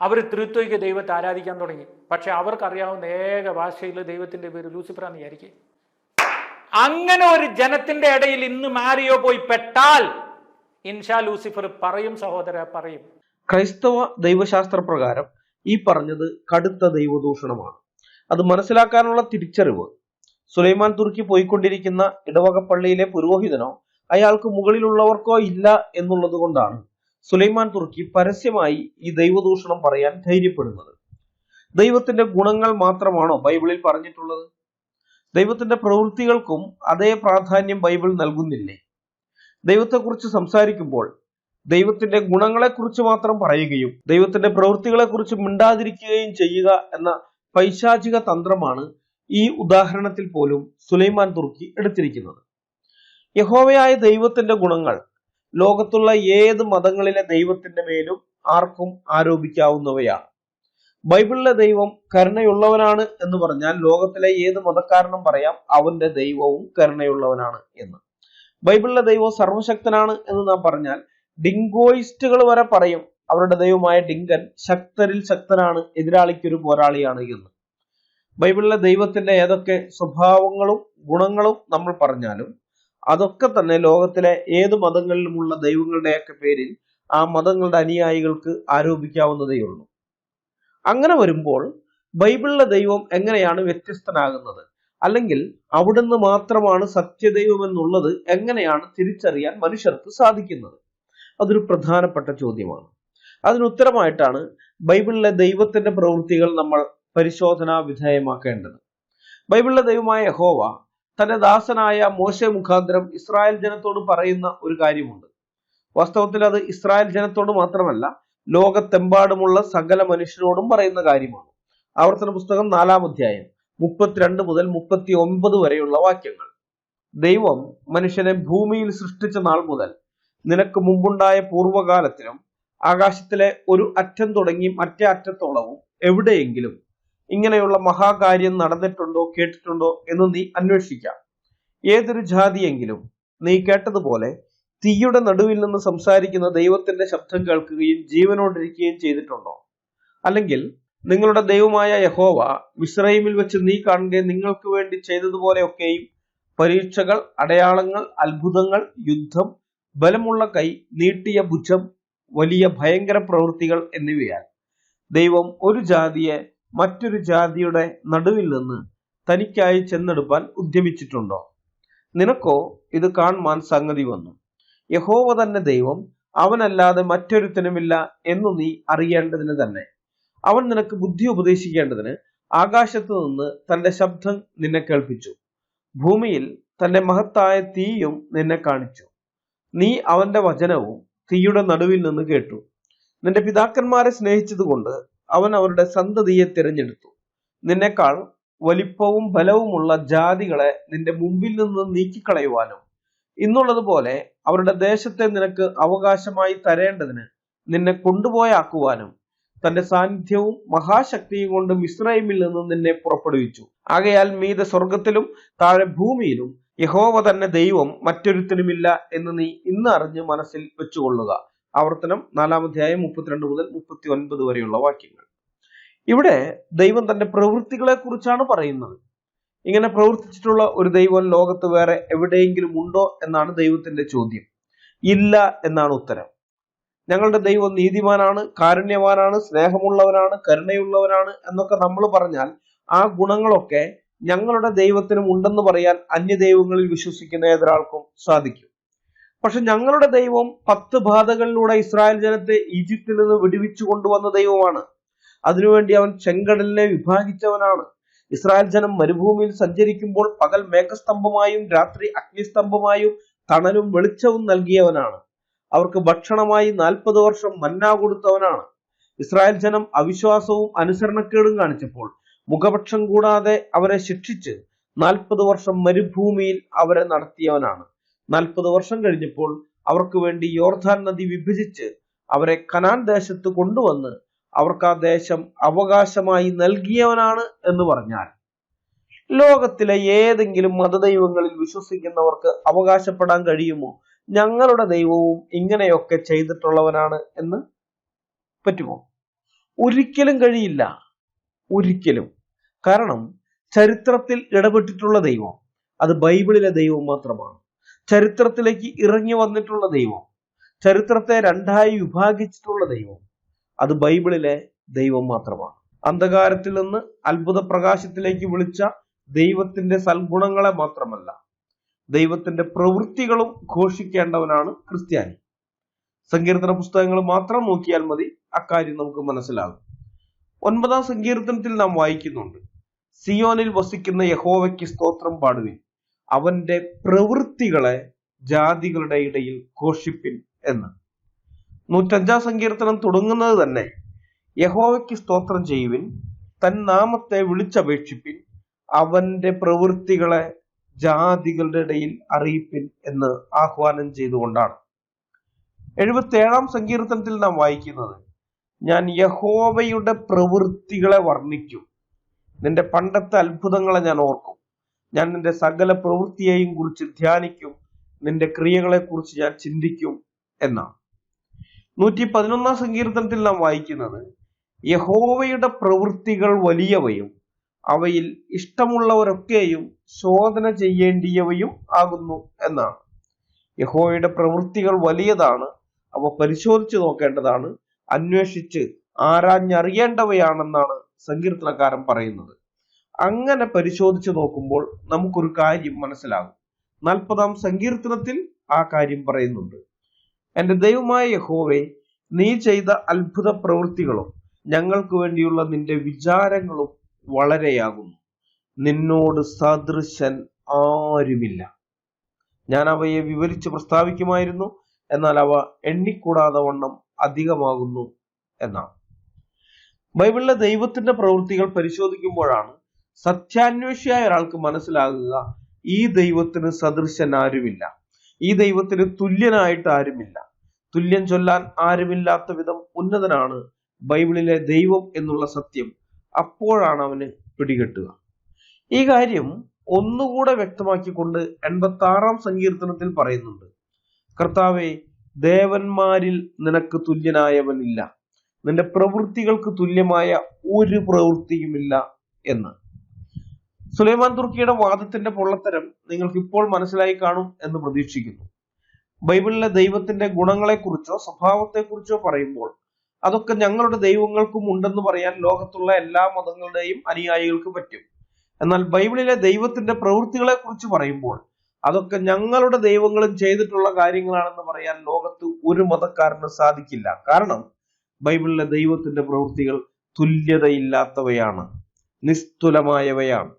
അവർ ത്രിത്വൈക ദൈവത്തെ ആരാധിക്കാൻ തുടങ്ങി. പക്ഷെ അവർക്കറിയാവുന്ന ഏക ഭാഷയിൽ ദൈവത്തിന്റെ പേര് ലൂസിഫറാന്ന് വിചാരിക്കുക. അങ്ങനെ ഒരു ജനത്തിന്റെ ഇടയിൽ ഇന്ന് മാരിയോ പോയി പെട്ടാൽ ഇൻഷാ ലൂസിഫർ പറയും സഹോദര പറയും. ക്രൈസ്തവ ദൈവശാസ്ത്ര പ്രകാരം ഈ പറഞ്ഞത് കടുത്ത ദൈവദൂഷണമാണ്. അത് മനസ്സിലാക്കാനുള്ള തിരിച്ചറിവ് സുലൈമാൻ തുർക്കി പോയിക്കൊണ്ടിരിക്കുന്ന ഇടവക പള്ളിയിലെ പുരോഹിതനോ അയാൾക്ക് മുകളിലുള്ളവർക്കോ ഇല്ല എന്നുള്ളത് കൊണ്ടാണ് സുലൈമാൻ തുർക്കി പരസ്യമായി ഈ ദൈവദൂഷണം പറയാൻ ധൈര്യപ്പെടുന്നത്. ദൈവത്തിന്റെ ഗുണങ്ങൾ മാത്രമാണോ ബൈബിളിൽ പറഞ്ഞിട്ടുള്ളത്? ദൈവത്തിന്റെ പ്രവൃത്തികൾക്കും അതേ പ്രാധാന്യം ബൈബിൾ നൽകുന്നില്ലേ? ദൈവത്തെക്കുറിച്ച് സംസാരിക്കുമ്പോൾ ദൈവത്തിന്റെ ഗുണങ്ങളെക്കുറിച്ച് മാത്രം പറയുകയും ദൈവത്തിന്റെ പ്രവൃത്തികളെക്കുറിച്ച് മിണ്ടാതിരിക്കുകയും ചെയ്യുക എന്ന പൈശാചിക തന്ത്രമാണ് ഈ ഉദാഹരണത്തിൽ പോലും സുലൈമാൻ തുർക്കി എടുത്തിരിക്കുന്നത്. യഹോവയായ ദൈവത്തിന്റെ ഗുണങ്ങൾ ലോകത്തുള്ള ഏത് മതങ്ങളിലെ ദൈവത്തിന്റെ മേലും ആർക്കും ആരോപിക്കാവുന്നവയാണ്. ബൈബിളിലെ ദൈവം കരുണയുള്ളവനാണ് എന്ന് പറഞ്ഞാൽ ലോകത്തിലെ ഏത് മതക്കാരനും പറയാം അവന്റെ ദൈവവും കരുണയുള്ളവനാണ് എന്ന്. ബൈബിളിലെ ദൈവം സർവശക്തനാണ് എന്ന് നാം പറഞ്ഞാൽ ഡിങ്കോയിസ്റ്റുകൾ വരെ പറയും അവരുടെ ദൈവമായ ഡിങ്കൻ ശക്തരിൽ ശക്തനാണ്, എതിരാളിക്കൊരു പോരാളിയാണ് എന്ന്. ബൈബിളിലെ ദൈവത്തിന്റെ ഏതൊക്കെ സ്വഭാവങ്ങളും ഗുണങ്ങളും നമ്മൾ പറഞ്ഞാലും അതൊക്കെ തന്നെ ലോകത്തിലെ ഏത് മതങ്ങളിലുമുള്ള ദൈവങ്ങളുടെയൊക്കെ പേരിൽ ആ മതങ്ങളുടെ അനുയായികൾക്ക് ആരോപിക്കാവുന്നതേയുള്ളൂ. അങ്ങനെ വരുമ്പോൾ ബൈബിളിലെ ദൈവം എങ്ങനെയാണ് വ്യത്യസ്തനാകുന്നത്? അല്ലെങ്കിൽ അവിടുന്ന് മാത്രമാണ് സത്യദൈവം എന്നുള്ളത് എങ്ങനെയാണ് തിരിച്ചറിയാൻ മനുഷ്യർക്ക് സാധിക്കുന്നത്? അതൊരു പ്രധാനപ്പെട്ട ചോദ്യമാണ്. അതിനുത്തരമായിട്ടാണ് ബൈബിളിലെ ദൈവത്തിന്റെ പ്രവൃത്തികൾ നമ്മൾ പരിശോധനാ വിധേയമാക്കേണ്ടത്. ബൈബിളിലെ ദൈവമായ യഹോവ തന്റെ ദാസനായ മോശെ മുഖാന്തരം ഇസ്രായേൽ ജനത്തോട് പറയുന്ന ഒരു കാര്യമുണ്ട്. വാസ്തവത്തിൽ അത് ഇസ്രായേൽ ജനത്തോട് മാത്രമല്ല ലോകത്തെമ്പാടുമുള്ള സകല മനുഷ്യരോടും പറയുന്ന കാര്യമാണ്. ആവർത്തന പുസ്തകം 4-ാം അധ്യായം 32 മുതൽ 39 വരെയുള്ള വാക്യങ്ങൾ. ദൈവം മനുഷ്യനെ ഭൂമിയിൽ സൃഷ്ടിച്ച നാൾ മുതൽ നിനക്ക് മുമ്പുണ്ടായ പൂർവ്വകാലത്തിലും ആകാശത്തിലെ ഒരു അറ്റം തുടങ്ങി മറ്റേ അറ്റത്തോളവും എവിടെയെങ്കിലും ഇങ്ങനെയുള്ള മഹാകാര്യം നടന്നിട്ടുണ്ടോ കേട്ടിട്ടുണ്ടോ എന്ന് നീ അന്വേഷിക്കാം. ഏതൊരു ജാതിയെങ്കിലും നീ കേട്ടതുപോലെ തീയുടെ നടുവിൽ നിന്ന് സംസാരിക്കുന്ന ദൈവത്തിന്റെ ശബ്ദം കേൾക്കുകയും ജീവനോടിരിക്കുകയും ചെയ്തിട്ടുണ്ടോ? അല്ലെങ്കിൽ നിങ്ങളുടെ ദൈവമായ യഹോവ മിസ്രയീമിൽ വെച്ച് നീ കാണുക നിങ്ങൾക്ക് വേണ്ടി ചെയ്തതുപോലെയൊക്കെയും പരീക്ഷകൾ, അടയാളങ്ങൾ, അത്ഭുതങ്ങൾ, യുദ്ധം, ബലമുള്ള കൈ, നീട്ടിയ ഭുജം, വലിയ ഭയങ്കര പ്രവൃത്തികൾ എന്നിവയാൽ ദൈവം ഒരു ജാതിയെ മറ്റൊരു ജാതിയുടെ നടുവിൽ നിന്ന് തനിക്കായി ചെന്നെടുപ്പാൻ ഉദ്യമിച്ചിട്ടുണ്ടോ? നിനക്കോ ഇത് കാണുവാൻ സംഗതി വന്നു. യഹോവ തന്നെ ദൈവം, അവനല്ലാതെ മറ്റൊരുത്തനുമില്ല എന്നു നീ അറിയേണ്ടതിന് തന്നെ. അവൻ നിനക്ക് ബുദ്ധി ഉപദേശിക്കേണ്ടതിന് ആകാശത്ത് നിന്ന് തന്റെ ശബ്ദം നിന്നെ കേൾപ്പിച്ചു. ഭൂമിയിൽ തന്റെ മഹത്തായ തീയും നിന്നെ കാണിച്ചു. നീ അവന്റെ വചനവും തീയുടെ നടുവിൽ നിന്ന് കേട്ടു. നിന്റെ പിതാക്കന്മാരെ സ്നേഹിച്ചതുകൊണ്ട് അവൻ അവരുടെ സന്തതിയെ തിരഞ്ഞെടുത്തു. നിന്നെക്കാൾ വലിപ്പവും ബലവുമുള്ള ജാതികളെ നിന്റെ മുമ്പിൽ നിന്ന് നീക്കിക്കളയുവാനും ഇന്നുള്ളതുപോലെ അവരുടെ ദേശത്തെ നിനക്ക് അവകാശമായി തരേണ്ടതിന് നിന്നെ കൊണ്ടുപോയാക്കുവാനും തന്റെ സാന്നിധ്യവും മഹാശക്തിയും കൊണ്ട് മിസ്രയീമിൽ നിന്ന് നിന്നെ പുറപ്പെടുവിച്ചു. ആകയാൽ മീതെ സ്വർഗത്തിലും താഴെ ഭൂമിയിലും യഹോവ തന്നെ ദൈവം, മറ്റൊരുത്തനുമില്ല എന്ന് നീ ഇന്ന് അറിഞ്ഞ് മനസ്സിൽ വെച്ചുകൊള്ളുക. ആവർത്തനം 4-ാം അധ്യായം 32 മുതൽ 39 വരെയുള്ള വാക്യങ്ങൾ. ഇവിടെ ദൈവം തന്റെ പ്രവൃത്തികളെ കുറിച്ചാണ് പറയുന്നത്. ഇങ്ങനെ പ്രവർത്തിച്ചിട്ടുള്ള ഒരു ദൈവം ലോകത്ത് വേറെ എവിടെയെങ്കിലും ഉണ്ടോ എന്നാണ് ദൈവത്തിന്റെ ചോദ്യം. ഇല്ല എന്നാണ് ഉത്തരം. ഞങ്ങളുടെ ദൈവം നീതിമാനാണ്, കാരുണ്യവാനാണ്, സ്നേഹമുള്ളവനാണ്, കരുണയുള്ളവനാണ് എന്നൊക്കെ നമ്മൾ പറഞ്ഞാൽ ആ ഗുണങ്ങളൊക്കെ ഞങ്ങളുടെ ദൈവത്തിനും ഉണ്ടെന്ന് പറയാൻ അന്യദൈവങ്ങളിൽ വിശ്വസിക്കുന്ന ഏതൊരാൾക്കും സാധിക്കും. പക്ഷെ ഞങ്ങളുടെ ദൈവം 10 ബാധകളിലൂടെ ഇസ്രായേൽ ജനത്തെ ഈജിപ്തിൽ നിന്ന് വിടുവിച്ചു കൊണ്ടുവന്ന ദൈവമാണ്. അതിനുവേണ്ടി അവൻ ചെങ്കടലിനെ വിഭാഗിച്ചവനാണ്. ഇസ്രായേൽ ജനം മരുഭൂമിയിൽ സഞ്ചരിക്കുമ്പോൾ പകൽ മേഘസ്തംഭമായും രാത്രി അഗ്നിസ്തംഭമായും തണലും വെളിച്ചവും നൽകിയവനാണ്. അവർക്ക് ഭക്ഷണമായി 40 വർഷം മന്ന കൊടുത്തവനാണ്. ഇസ്രായേൽ ജനം അവിശ്വാസവും അനുസരണക്കേടും കാണിച്ചപ്പോൾ മുഖപക്ഷം കൂടാതെ അവരെ ശിക്ഷിച്ച് 40 വർഷം മരുഭൂമിയിൽ അവരെ നടത്തിയവനാണ്. 40 വർഷം കഴിഞ്ഞപ്പോൾ അവർക്ക് വേണ്ടി യോർദാൻ നദി വിഭജിച്ച് അവരെ കനാൻ ദേശത്ത് കൊണ്ടുവന്ന് അവർക്ക് ആ ദേശം അവകാശമായി നൽകിയവനാണ് എന്ന് പറഞ്ഞാൽ ലോകത്തിലെ ഏതെങ്കിലും മതദൈവങ്ങളിൽ വിശ്വസിക്കുന്നവർക്ക് അവകാശപ്പെടാൻ കഴിയുമോ ഞങ്ങളുടെ ദൈവവും ഇങ്ങനെയൊക്കെ ചെയ്തിട്ടുള്ളവനാണ് എന്ന്? പറ്റുമോ? ഒരിക്കലും കഴിയില്ല. ഒരിക്കലും. കാരണം ചരിത്രത്തിൽ ഇടപെട്ടിട്ടുള്ള ദൈവം അത് ബൈബിളിലെ ദൈവം മാത്രമാണ്. ചരിത്രത്തിലേക്ക് ഇറങ്ങി വന്നിട്ടുള്ള ദൈവം, ചരിത്രത്തെ രണ്ടായി വിഭാഗിച്ചിട്ടുള്ള ദൈവം അത് ബൈബിളിലെ ദൈവം മാത്രമാണ്. അന്ധകാരത്തിൽ നിന്ന് അത്ഭുത പ്രകാശത്തിലേക്ക് വിളിച്ച ദൈവത്തിന്റെ സൽഗുണങ്ങളെ മാത്രമല്ല, ദൈവത്തിന്റെ പ്രവൃത്തികളും ഘോഷിക്കേണ്ടവനാണ് ക്രിസ്ത്യാനി. സങ്കീർത്തന പുസ്തകങ്ങൾ മാത്രം നോക്കിയാൽ മതി, അക്കാര്യം നമുക്ക് മനസ്സിലാകും. 9-ാം സങ്കീർത്തനത്തിൽ നാം വായിക്കുന്നുണ്ട്, സിയോനിൽ വസിക്കുന്ന യഹോവയ്ക്ക് സ്തോത്രം പാടുവിൻ, അവന്റെ പ്രവൃത്തികളെ ജാതികളുടെ ഇടയിൽ ഘോഷിപ്പിൻ എന്ന്. 105-ാം സങ്കീർത്തനം തുടങ്ങുന്നത് തന്നെ യഹോവയ്ക്ക് സ്തോത്രം ചെയ്യുവിൻ, തൻ നാമത്തെ വിളിച്ചപേക്ഷിപ്പിൻ, അവന്റെ പ്രവൃത്തികളെ ജാതികളുടെ ഇടയിൽ അറിയിപ്പിൻ എന്ന് ആഹ്വാനം ചെയ്തുകൊണ്ടാണ്. 77-ാം സങ്കീർത്തനത്തിൽ നാം വായിക്കുന്നത്, ഞാൻ യഹോവയുടെ പ്രവൃത്തികളെ വർണ്ണിക്കും, നിന്റെ പണ്ടത്തെ അത്ഭുതങ്ങളെ ഞാൻ ഓർക്കും, ഞാൻ നിന്റെ സകല പ്രവൃത്തിയെയും കുറിച്ച് ധ്യാനിക്കും, നിന്റെ ക്രിയകളെ കുറിച്ച് ഞാൻ ചിന്തിക്കും എന്നാണ്. 111-ാം സങ്കീർത്തനത്തിൽ നാം വായിക്കുന്നത്, യഹോവയുടെ പ്രവൃത്തികൾ വലിയവയും അവയിൽ ഇഷ്ടമുള്ളവരൊക്കെയും ശോധന ചെയ്യേണ്ടിയവയും ആകുന്നു എന്നാണ്. യഹോവയുടെ പ്രവൃത്തികൾ വലിയതാണ്, അവ പരിശോധിച്ചു നോക്കേണ്ടതാണ്, അന്വേഷിച്ച് ആരാഞ്ഞറിയേണ്ടവയാണെന്നാണ് സങ്കീർത്തനക്കാരൻ പറയുന്നത്. അങ്ങനെ പരിശോധിച്ചു നോക്കുമ്പോൾ നമുക്കൊരു കാര്യം മനസ്സിലാകും. 40-ാം സങ്കീർത്തനത്തിൽ ആ കാര്യം പറയുന്നുണ്ട്. എന്റെ ദൈവമായ യഹോവേ, നീ ചെയ്ത അത്ഭുത പ്രവൃത്തികളും ഞങ്ങൾക്ക് വേണ്ടിയുള്ള നിന്റെ വിചാരങ്ങളും വളരെയാകുന്നു, നിന്നോട് സദൃശൻ ആരുമില്ല. ഞാൻ അവയെ വിവരിച്ച് പ്രസ്താവിക്കുമായിരുന്നു, എന്നാൽ അവ എണ്ണിക്കൂടാതെ വണ്ണം അധികമാകുന്നു എന്നാണ്. ബൈബിളിലെ ദൈവത്തിന്റെ പ്രവൃത്തികൾ പരിശോധിക്കുമ്പോഴാണ് സത്യാന്വേഷിയായ ഒരാൾക്ക് മനസ്സിലാകുക, ഈ ദൈവത്തിന് സദൃശൻ ആരുമില്ല, ഈ ദൈവത്തിന് തുല്യനായിട്ട് ആരുമില്ല, തുല്യം ചൊല്ലാൻ ആരുമില്ലാത്ത വിധം ഉന്നതനാണ് ബൈബിളിലെ ദൈവം എന്നുള്ള സത്യം അപ്പോഴാണ് അവന് പിടികിട്ടുക. ഈ കാര്യം ഒന്നുകൂടെ വ്യക്തമാക്കിക്കൊണ്ട് 86-ാം സങ്കീർത്തനത്തിൽ പറയുന്നുണ്ട്, കർത്താവേ, ദേവന്മാരിൽ നിനക്ക് തുല്യനായവനില്ല, നിന്റെ പ്രവൃത്തികൾക്ക് തുല്യമായ ഒരു പ്രവൃത്തിയുമില്ല എന്ന്. സുലൈമാൻ തുർക്കിയുടെ വാദത്തിന്റെ പൊള്ളത്തരം നിങ്ങൾക്ക് ഇപ്പോൾ മനസ്സിലായി കാണും എന്ന് പ്രതീക്ഷിക്കുന്നു. ബൈബിളിലെ ദൈവത്തിന്റെ ഗുണങ്ങളെക്കുറിച്ചോ സ്വഭാവത്തെക്കുറിച്ചോ പറയുമ്പോൾ അതൊക്കെ ഞങ്ങളുടെ ദൈവങ്ങൾക്കും ഉണ്ടെന്ന് പറയാൻ ലോകത്തുള്ള എല്ലാ മതങ്ങളുടെയും അനുയായികൾക്ക് പറ്റും. എന്നാൽ ബൈബിളിലെ ദൈവത്തിന്റെ പ്രവൃത്തികളെ കുറിച്ച് പറയുമ്പോൾ അതൊക്കെ ഞങ്ങളുടെ ദൈവങ്ങളും ചെയ്തിട്ടുള്ള കാര്യങ്ങളാണെന്ന് പറയാൻ ലോകത്ത് ഒരു മതക്കാരന് സാധിക്കില്ല. കാരണം ബൈബിളിലെ ദൈവത്തിന്റെ പ്രവൃത്തികൾ തുല്യതയില്ലാത്തവയാണ്, നിസ്തുലമായവയാണ്.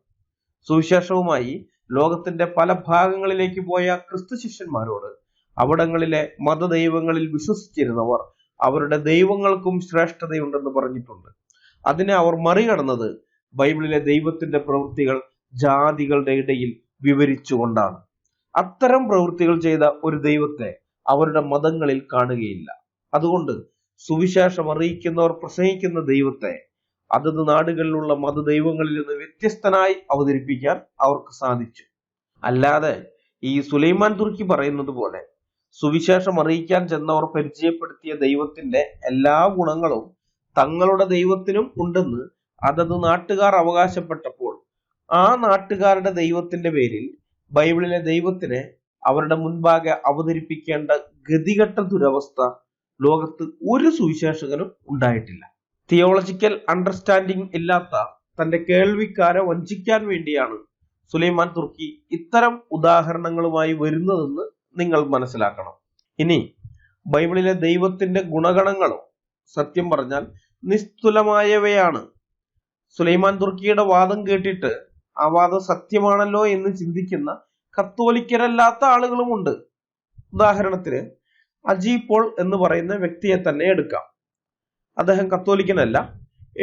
സുവിശേഷവുമായി ലോകത്തിന്റെ പല ഭാഗങ്ങളിലേക്ക് പോയ ക്രിസ്തു ശിഷ്യന്മാരോട് അവിടങ്ങളിലെ മതദൈവങ്ങളിൽ വിശ്വസിച്ചിരുന്നവർ അവരുടെ ദൈവങ്ങൾക്കും ശ്രേഷ്ഠതയുണ്ടെന്ന് പറഞ്ഞിട്ടുണ്ട്. അതിനെ അവർ മറികടന്നത് ബൈബിളിലെ ദൈവത്തിന്റെ പ്രവൃത്തികൾ ജാതികളുടെ ഇടയിൽ വിവരിച്ചുകൊണ്ടാണ്. അത്തരം പ്രവൃത്തികൾ ചെയ്ത ഒരു ദൈവത്തെ അവരുടെ മതങ്ങളിൽ കാണുകയില്ല. അതുകൊണ്ട് സുവിശേഷം അറിയിക്കുന്നവർ പ്രസംഗിക്കുന്ന ദൈവത്തെ അതത് നാടുകളിലുള്ള മതദൈവങ്ങളിൽ നിന്ന് വ്യത്യസ്തനായി അവതരിപ്പിക്കാൻ അവർക്ക് സാധിച്ചു. അല്ലാതെ ഈ സുലൈമാൻ തുർക്കി പറയുന്നത് പോലെ സുവിശേഷം അറിയിക്കാൻ ചെന്നവർ പരിചയപ്പെടുത്തിയ ദൈവത്തിന്റെ എല്ലാ ഗുണങ്ങളും തങ്ങളുടെ ദൈവത്തിനും ഉണ്ടെന്ന് അതത് നാട്ടുകാർ അവകാശപ്പെട്ടപ്പോൾ ആ നാട്ടുകാരുടെ ദൈവത്തിന്റെ പേരിൽ ബൈബിളിലെ ദൈവത്തിനെ അവരുടെ മുൻപാകെ അവതരിപ്പിക്കേണ്ട ഗതികെട്ട ദുരവസ്ഥ ലോകത്ത് ഒരു സുവിശേഷകനും ഉണ്ടായിട്ടില്ല. തിയോളജിക്കൽ അണ്ടർസ്റ്റാൻഡിംഗ് ഇല്ലാത്ത തന്റെ കേൾവിക്കാരെ വഞ്ചിക്കാൻ വേണ്ടിയാണ് സുലൈമാൻ തുർക്കി ഇത്തരം ഉദാഹരണങ്ങളുമായി വരുന്നതെന്ന് നിങ്ങൾ മനസ്സിലാക്കണം. ഇനി ബൈബിളിലെ ദൈവത്തിന്റെ ഗുണഗണങ്ങളും സത്യം പറഞ്ഞാൽ നിസ്തുലമായവയാണ്. സുലൈമാൻ തുർക്കിയുടെ വാദം കേട്ടിട്ട് ആ വാദം സത്യമാണല്ലോ എന്ന് ചിന്തിക്കുന്ന കത്തോലിക്കരല്ലാത്ത ആളുകളുമുണ്ട്. ഉദാഹരണത്തിന് അജി പോൾ എന്ന് പറയുന്ന വ്യക്തിയെ തന്നെ എടുക്കാം. അദ്ദേഹം കത്തോലിക്കനല്ല,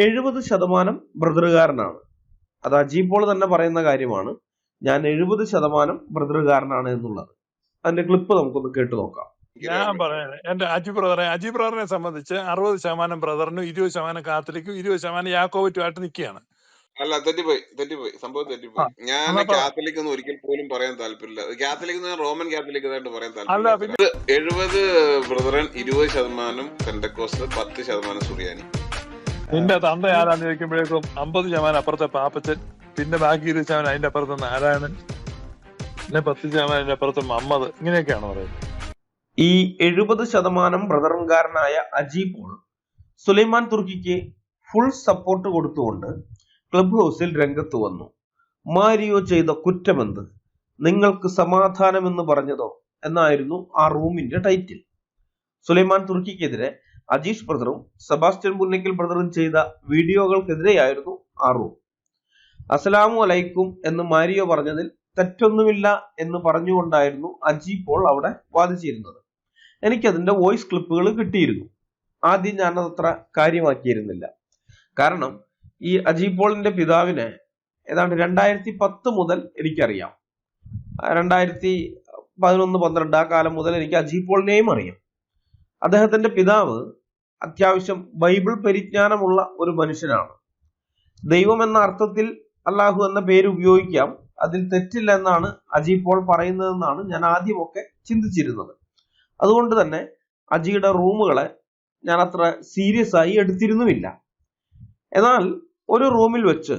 70% ബ്രദറുകാരനാണ്. അത് അജി പോൾ തന്നെ പറയുന്ന കാര്യമാണ്, ഞാൻ 70% ബ്രദറുകാരനാണ് എന്നുള്ളത്. അതിന്റെ ക്ലിപ്പ് നമുക്കൊന്ന് കേട്ടു നോക്കാം. ഞാൻ പറയാം, എന്റെ അജി ബ്രദറിനെ സംബന്ധിച്ച് 60% ബ്രദറിനും 20% കാത്തലിക്കും 20% യാക്കോബറ്റുമായിട്ട് നിൽക്കുകയാണ്. അല്ല, തെറ്റിപ്പോയി സംഭവം തെറ്റിപ്പോയി. ഞാൻ കാത്തലിക് എന്ന് ഒരിക്കൽ പോലും പറയാൻ താല്പര്യമില്ല. കാത്തലിക് റോമൻ കാത്തലിക് ആയിട്ട് പറയാൻ താല്പര്യമില്ല. 70 ബ്രദറൻ, 20% പെന്തക്കോസ്ത്, 10% സുറിയാനി. നിന്റെ തന്ത ആരാന്ന് ചോദിക്കുമ്പോഴേക്കും 50% അപ്പുറത്തെ പാപ്പച്ചൻ, പിന്നെ ബാക്കി 20% അതിന്റെ അപ്പുറത്തെ നാരായണൻ, പിന്നെ 10% അതിന്റെ അപ്പുറത്തെ മുഹമ്മദ്. ഇങ്ങനെയൊക്കെയാണ് പറയുന്നത്. ഈ 70% ബ്രദറുകാരനായ അജി പോൾ സുലൈമാൻ തുർക്കിക്ക് ഫുൾ സപ്പോർട്ട് കൊടുത്തുകൊണ്ട് ക്ലബ് ഹൗസിൽ രംഗത്ത് വന്നു. മാരിയോ ചെയ്ത കുറ്റമെന്ത്, നിങ്ങൾക്ക് സമാധാനമെന്ന് പറഞ്ഞതോ എന്നായിരുന്നു ആ റൂമിന്റെ ടൈറ്റിൽ. സുലൈമാൻ തുർക്കിക്കെതിരെ അജീഷ് ബ്രദറും സെബാസ്റ്റ്യൻ പുന്നക്കൽ ബ്രദറും ചെയ്ത വീഡിയോകൾക്കെതിരെയായിരുന്നു ആ റൂം. അസ്സലാമു അലൈക്കും എന്ന് മാരിയോ പറഞ്ഞതിൽ തെറ്റൊന്നുമില്ല എന്ന് പറഞ്ഞുകൊണ്ടായിരുന്നു അജി പോൾ അവിടെ വാദിച്ചിരുന്നത്. എനിക്കതിന്റെ വോയിസ് ക്ലിപ്പുകൾ കിട്ടിയിരുന്നു. ആദ്യം ഞാനതത്ര കാര്യമാക്കിയിരുന്നില്ല. കാരണം ഈ അജി പോളിന്റെ പിതാവിനെ ഏതാണ്ട് 2010 മുതൽ എനിക്കറിയാം. 2011-12 ആ കാലം മുതൽ എനിക്ക് അജി പോളിനെയും അറിയാം. അദ്ദേഹത്തിന്റെ പിതാവ് അത്യാവശ്യം ബൈബിൾ പരിജ്ഞാനമുള്ള ഒരു മനുഷ്യനാണ്. ദൈവം എന്ന അർത്ഥത്തിൽ അള്ളാഹു എന്ന പേര് ഉപയോഗിക്കാം, അതിൽ തെറ്റില്ല എന്നാണ് അജി പോൾ പറയുന്നതെന്നാണ് ഞാൻ ആദ്യമൊക്കെ ചിന്തിച്ചിരുന്നത്. അതുകൊണ്ട് തന്നെ അജിയുടെ റൂമുകളെ ഞാൻ അത്ര സീരിയസ് ആയി എടുത്തിരുന്നുമില്ല. എന്നാൽ ഒരു റൂമിൽ വെച്ച്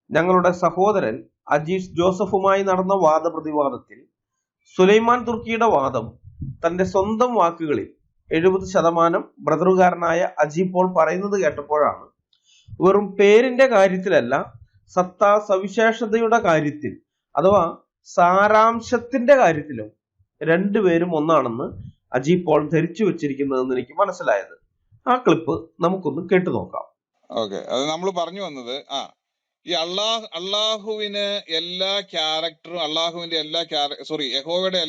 ഞങ്ങളുടെ സഹോദരൻ അജീഷ് ജോസഫുമായി നടന്ന വാദപ്രതിവാദത്തിൽ സുലൈമാൻ തുർക്കിയുടെ വാദം തന്റെ സ്വന്തം വാക്കുകളിൽ 70% ബ്രദറുകാരനായ അജി പോൾ പറയുന്നത് കേട്ടപ്പോഴാണ് വെറും പേരിന്റെ കാര്യത്തിലല്ല, സത്താ സവിശേഷതയുടെ കാര്യത്തിൽ അഥവാ സാരാംശത്തിന്റെ കാര്യത്തിലും രണ്ടുപേരും ഒന്നാണെന്ന് അജി പോൾ ധരിച്ചു വെച്ചിരിക്കുന്നതെന്ന് എനിക്ക് മനസ്സിലായത്. ആ ക്ലിപ്പ് നമുക്കൊന്ന് കേട്ടു നോക്കാം. ഓക്കെ, അത് നമ്മൾ പറഞ്ഞു വന്നത് ഈ അള്ളാഹുവിന് എല്ലാ ക്യാരക്ടറും യഹോവയുടെ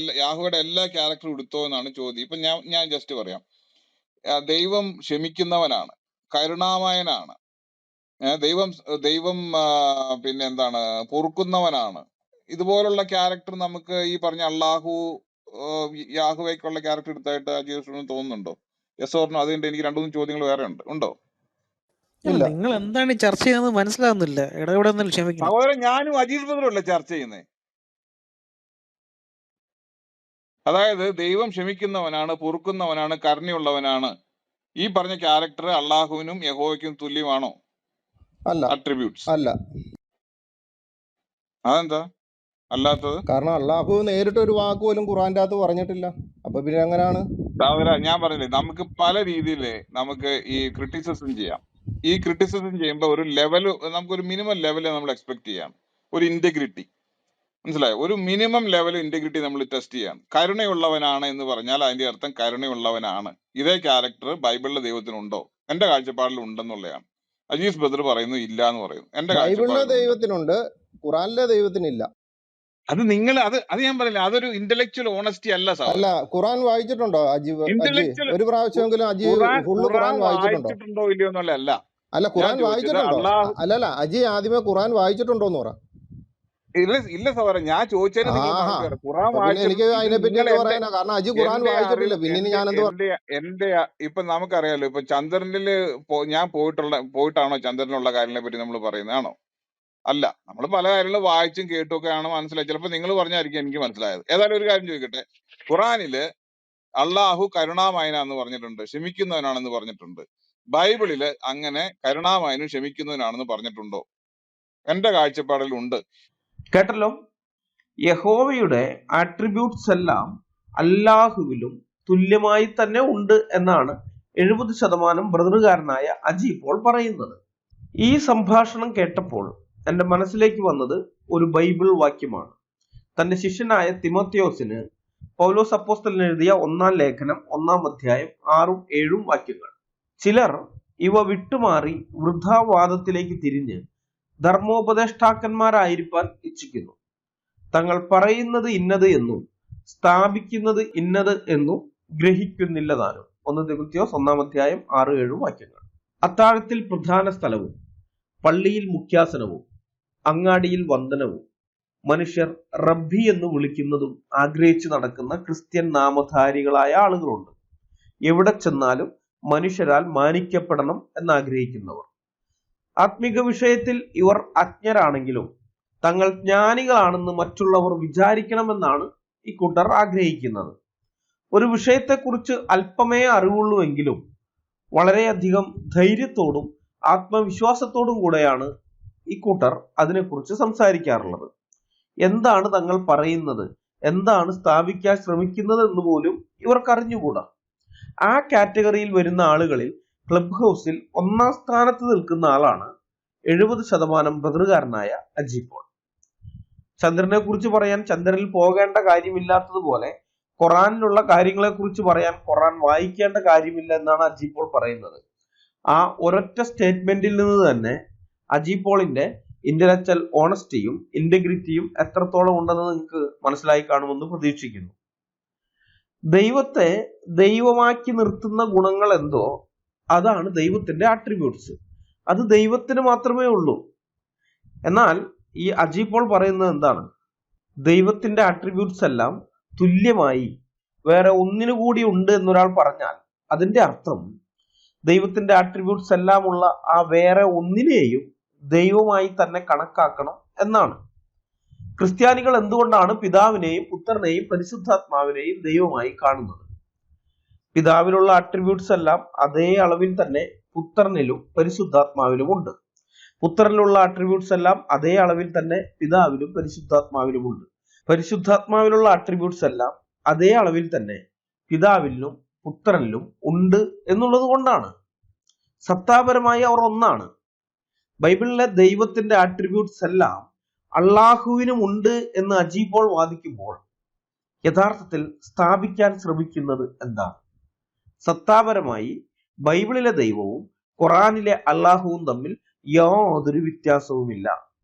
എല്ലാ ക്യാരക്ടറും എടുത്തോ എന്നാണ് ചോദ്യം. ഇപ്പൊ ഞാൻ ജസ്റ്റ് പറയാം. ദൈവം ക്ഷമിക്കുന്നവനാണ്, കരുണാമയനാണ്, ദൈവം പിന്നെ എന്താണ്, പൊറുക്കുന്നവനാണ്. ഇതുപോലുള്ള ക്യാരക്ടർ നമുക്ക് ഈ പറഞ്ഞ യാഹുവയ്ക്കുള്ള ക്യാരക്ടർ എടുത്തായിട്ട് അജീഷ് തോന്നുന്നുണ്ടോ? Yes or no? അതുകൊണ്ട് എനിക്ക് 2-3 ചോദ്യങ്ങൾ വേറെ ഉണ്ടോ? ഇല്ല. നിങ്ങൾ എന്താണ് ഈ ചർച്ച ചെയ്യുന്നത് മനസ്സിലാവുന്നില്ല. ഇടപെടുന്നതിൽ ക്ഷമിക്കണം. സഹോദരൻ, ഞാനും അജീഷ് ബ്രദറുമല്ലേ ചർച്ച ചെയ്യുന്നത്. അതായത് ദൈവം ക്ഷമിക്കുന്നവനാണ്, പൊറുക്കുന്നവനാണ്, കരുണയുള്ളവനാണ്. ഈ പറഞ്ഞ ക്യാരക്ടർ അള്ളാഹുവിനും യഹോവയ്ക്കും തുല്യമാണോ? അല്ല. അട്രിബ്യൂട്ട്സ് അല്ല. അതെന്താ അല്ലാത്തത്? കാരണം അള്ളാഹു നേരിട്ട് ഒരു വാക്ക് പോലും ഖുറാന്റെ അകത്ത് പറഞ്ഞിട്ടില്ല. അപ്പൊ പിന്നെ എങ്ങനെയാണ്? സഹോദര, ഞാൻ പറഞ്ഞില്ലേ, നമുക്ക് പല രീതിയിൽ നമുക്ക് ഈ ക്രിറ്റിസിസം ചെയ്യാം. ഈ ക്രിറ്റിസിസം ചെയ്യുമ്പോൾ ഒരു ലെവല്, നമുക്കൊരു മിനിമം ലെവല് നമ്മൾ എക്സ്പെക്ട് ചെയ്യാം. ഒരു ഇന്റഗ്രിറ്റി, മനസ്സിലായോ? ഒരു മിനിമം ലെവൽ ഇന്റഗ്രിറ്റി നമ്മൾ ടെസ്റ്റ് ചെയ്യാം. കരുണയുള്ളവനാണ് എന്ന് പറഞ്ഞാൽ അതിന്റെ അർത്ഥം കരുണയുള്ളവനാണ്. ഇതേ ക്യാരക്ടർ ബൈബിളിലെ ദൈവത്തിനുണ്ടോ? എന്റെ കാഴ്ചപ്പാടിൽ ഉണ്ടെന്നുള്ളതാണ്. അജീസ് ബദർ പറയുന്നു ഇല്ല എന്ന് പറയുന്നു. എന്റെ ബൈബിളിലെ കാഴ്ചപ്പാടിലുണ്ട്. ദൈവത്തിനുണ്ട്, ഖുറാനിലെ ദൈവത്തിനില്ല. അത് നിങ്ങൾ അത് ഞാൻ പറയില്ല, അതൊരു ഇന്റലക്ച്വൽ ഓണസ്റ്റി അല്ല അല്ല, സഹോദരൻ. ഖുറാൻ വായിച്ചിട്ടുണ്ടോ അജി? ഇന്റലക്ച്വൽ ഒരു പ്രാവശ്യമെങ്കിലും അജി ഫുള്ള് ഖുറാൻ വായിച്ചിട്ടുണ്ടോ? വായിച്ചിട്ടുണ്ടോ ഇല്ലയോ എന്നുള്ള അല്ല അല്ല, ഞാൻ ഖുറാൻ ചോദിച്ചത്. വായിച്ചിട്ടുണ്ടോ? അള്ളാഹു അല്ലല്ല, അജി ആദ്യമേ ഖുറാൻ വായിച്ചിട്ടുണ്ടോ എന്ന് പറ. ഇല്ല സഹോദരൻ, ഞാൻ ചോദിച്ചതിന് നിങ്ങൾ ആഹാ, മറുപടി പറയാം. ഖുറാൻ അപ്പൊ പിന്നെ എനിക്ക് വായിച്ചിട്ടുണ്ട്. അതിനെ പറ്റി നിങ്ങൾ എന്ത് പറയാനാ? കാരണം അജി ഖുറാൻ എന്റെ വായിച്ചിട്ടില്ല, അറിവ്, പിന്നെ ഞാൻ എന്ത് പറയാം? എന്റെ ഇപ്പൊ നമുക്കറിയാലോ, ഇപ്പൊ ചന്ദ്രനില് ഞാൻ പോയിട്ടാണോ ചന്ദ്രനുള്ള കാര്യങ്ങളെ പറ്റി നമ്മൾ പറയുന്നതാണോ? അല്ല, നമ്മൾ പല കാര്യങ്ങളും വായിച്ചും കേട്ടും ഒക്കെയാണ് മനസ്സിലായത്. ചിലപ്പോൾ നിങ്ങൾ പറഞ്ഞായിരിക്കും എനിക്ക് മനസ്സിലായത്. ഏതായാലും ഒരു കാര്യം ചോദിക്കട്ടെ, ഖുറാനില് അള്ളാഹു കരുണാമയനാന്ന് പറഞ്ഞിട്ടുണ്ട്, ക്ഷമിക്കുന്നവനാണെന്ന് പറഞ്ഞിട്ടുണ്ട്. ബൈബിളില് അങ്ങനെ കരുണാമയനും ക്ഷമിക്കുന്നവനാണെന്ന് പറഞ്ഞിട്ടുണ്ടോ? എന്റെ കാഴ്ചപ്പാടിൽ ഉണ്ട്. കേട്ടല്ലോ, യഹോവയുടെ ആട്രിബ്യൂട്ട്സ് എല്ലാം അല്ലാഹുവിലും തുല്യമായി തന്നെ ഉണ്ട് എന്നാണ് 70% ബ്രദറുകാരനായ അജി ഇപ്പോൾ പറയുന്നത്. ഈ സംഭാഷണം കേട്ടപ്പോൾ എന്റെ മനസ്സിലേക്ക് വന്നത് ഒരു ബൈബിൾ വാക്യമാണ്. തന്റെ ശിഷ്യനായ തിമോത്തിയോസിന് പൗലോസ് അപ്പോസ്തലൻ എഴുതിയ 1-ാം ലേഖനം 1-ാം അധ്യായം 6-7 വാക്യങ്ങൾ. ചിലർ ഇവ വിട്ടുമാറി വൃഥാവാദത്തിലേക്ക് തിരിഞ്ഞ് ധർമ്മോപദേഷ്ടാക്കന്മാരായിരിക്കാൻ ഇച്ഛിക്കുന്നു. തങ്ങൾ പറയുന്നത് ഇന്നത് എന്നും സ്ഥാപിക്കുന്നത് ഇന്നത് എന്നും ഗ്രഹിക്കുന്നില്ല താനും. 1 തിമോത്തിയോസ് 1-ാം അധ്യായം 6-7 വാക്യങ്ങൾ. അത്താഴത്തിൽ പ്രധാന സ്ഥലവും പള്ളിയിൽ മുഖ്യാസനവും അങ്ങാടിയിൽ വന്ദനവും മനുഷ്യർ റബ്ബി എന്ന് വിളിക്കുന്നതും ആഗ്രഹിച്ചു നടക്കുന്ന ക്രിസ്ത്യൻ നാമധാരികളായ ആളുകളുണ്ട്. എവിടെ ചെന്നാലും മനുഷ്യരാൽ മാനിക്കപ്പെടണം എന്നാഗ്രഹിക്കുന്നവർ. ആത്മീക വിഷയത്തിൽ ഇവർ അജ്ഞരാണെങ്കിലും തങ്ങൾ ജ്ഞാനികളാണെന്ന് മറ്റുള്ളവർ വിചാരിക്കണമെന്നാണ് ഈ കൂട്ടർ ആഗ്രഹിക്കുന്നത്. ഒരു വിഷയത്തെക്കുറിച്ച് അല്പമേ അറിവുള്ളൂവെങ്കിലും വളരെയധികം ധൈര്യത്തോടും ആത്മവിശ്വാസത്തോടും കൂടെയാണ് ഈ കൂട്ടർ അതിനെക്കുറിച്ച് സംസാരിക്കാറുള്ളത്. എന്താണ് തങ്ങൾ പറയുന്നത്, എന്താണ് സ്ഥാപിക്കാൻ ശ്രമിക്കുന്നത് എന്ന് പോലും ഇവർക്ക് അറിഞ്ഞുകൂടാ. ആ കാറ്റഗറിയിൽ വരുന്ന ആളുകളിൽ ക്ലബ് ഹൗസിൽ 1-ാം സ്ഥാനത്ത് നിൽക്കുന്ന ആളാണ് 70% ബ്രദറുകാരനായ അജി പോൾ. ചന്ദ്രനെ കുറിച്ച് പറയാൻ ചന്ദ്രനിൽ പോകേണ്ട കാര്യമില്ലാത്തതുപോലെ ഖുറാനിലുള്ള കാര്യങ്ങളെ കുറിച്ച് പറയാൻ ഖുറാൻ വായിക്കേണ്ട കാര്യമില്ല എന്നാണ് അജി പോൾ പറയുന്നത്. ആ ഒരൊറ്റ സ്റ്റേറ്റ്മെന്റിൽ നിന്ന് തന്നെ അജി പോളിന്റെ ഇന്റലക്ച്വൽ ഓണസ്റ്റിയും ഇന്റഗ്രിറ്റിയും എത്രത്തോളം ഉണ്ടെന്ന് നിങ്ങൾക്ക് മനസ്സിലായി കാണുമെന്ന് പ്രതീക്ഷിക്കുന്നു. ദൈവത്തെ ദൈവമാക്കി നിർത്തുന്ന ഗുണങ്ങൾ എന്തോ അതാണ് ദൈവത്തിന്റെ ആട്രിബ്യൂട്ട്സ്. അത് ദൈവത്തിന് മാത്രമേ ഉള്ളൂ. എന്നാൽ ഈ അജി പോൾ പറയുന്നത് എന്താണ്? ദൈവത്തിന്റെ ആട്രിബ്യൂട്ട്സ് എല്ലാം തുല്യമായി വേറെ ഒന്നിനു കൂടി ഉണ്ട് എന്നൊരാൾ പറഞ്ഞാൽ അതിന്റെ അർത്ഥം ദൈവത്തിന്റെ ആട്രിബ്യൂട്ട്സ് എല്ലാം ഉള്ള ആ വേറെ ഒന്നിനെയും ദൈവമായി തന്നെ കണക്കാക്കണം എന്നാണ്. ക്രിസ്ത്യാനികൾ എന്തുകൊണ്ടാണ് പിതാവിനെയും പുത്രനെയും പരിശുദ്ധാത്മാവിനെയും ദൈവമായി കാണുന്നത്? പിതാവിലുള്ള ആട്രിബ്യൂട്ട്സ് എല്ലാം അതേ അളവിൽ തന്നെ പുത്രനിലും പരിശുദ്ധാത്മാവിലും ഉണ്ട്. പുത്രനിലുള്ള ആട്രിബ്യൂട്ട്സ് എല്ലാം അതേ അളവിൽ തന്നെ പിതാവിലും പരിശുദ്ധാത്മാവിലും ഉണ്ട്. പരിശുദ്ധാത്മാവിലുള്ള ആട്രിബ്യൂട്ട്സ് എല്ലാം അതേ അളവിൽ തന്നെ പിതാവിലും പുത്രനിലും ഉണ്ട് എന്നുള്ളത് കൊണ്ടാണ്. സത്താപരമായി അവർ ഒന്നാണ്. ബൈബിളിലെ ദൈവത്തിന്റെ ആട്രിബ്യൂട്ട്സ് എല്ലാം അള്ളാഹുവിനും ഉണ്ട് എന്ന് അജി പോൾ വാദിക്കുമ്പോൾ യഥാർത്ഥത്തിൽ സ്ഥാപിക്കാൻ ശ്രമിക്കുന്നത് എന്താണ്? സത്താപരമായി ബൈബിളിലെ ദൈവവും ഖുറാനിലെ അള്ളാഹുവും തമ്മിൽ യാതൊരു വ്യത്യാസവുമില്ല.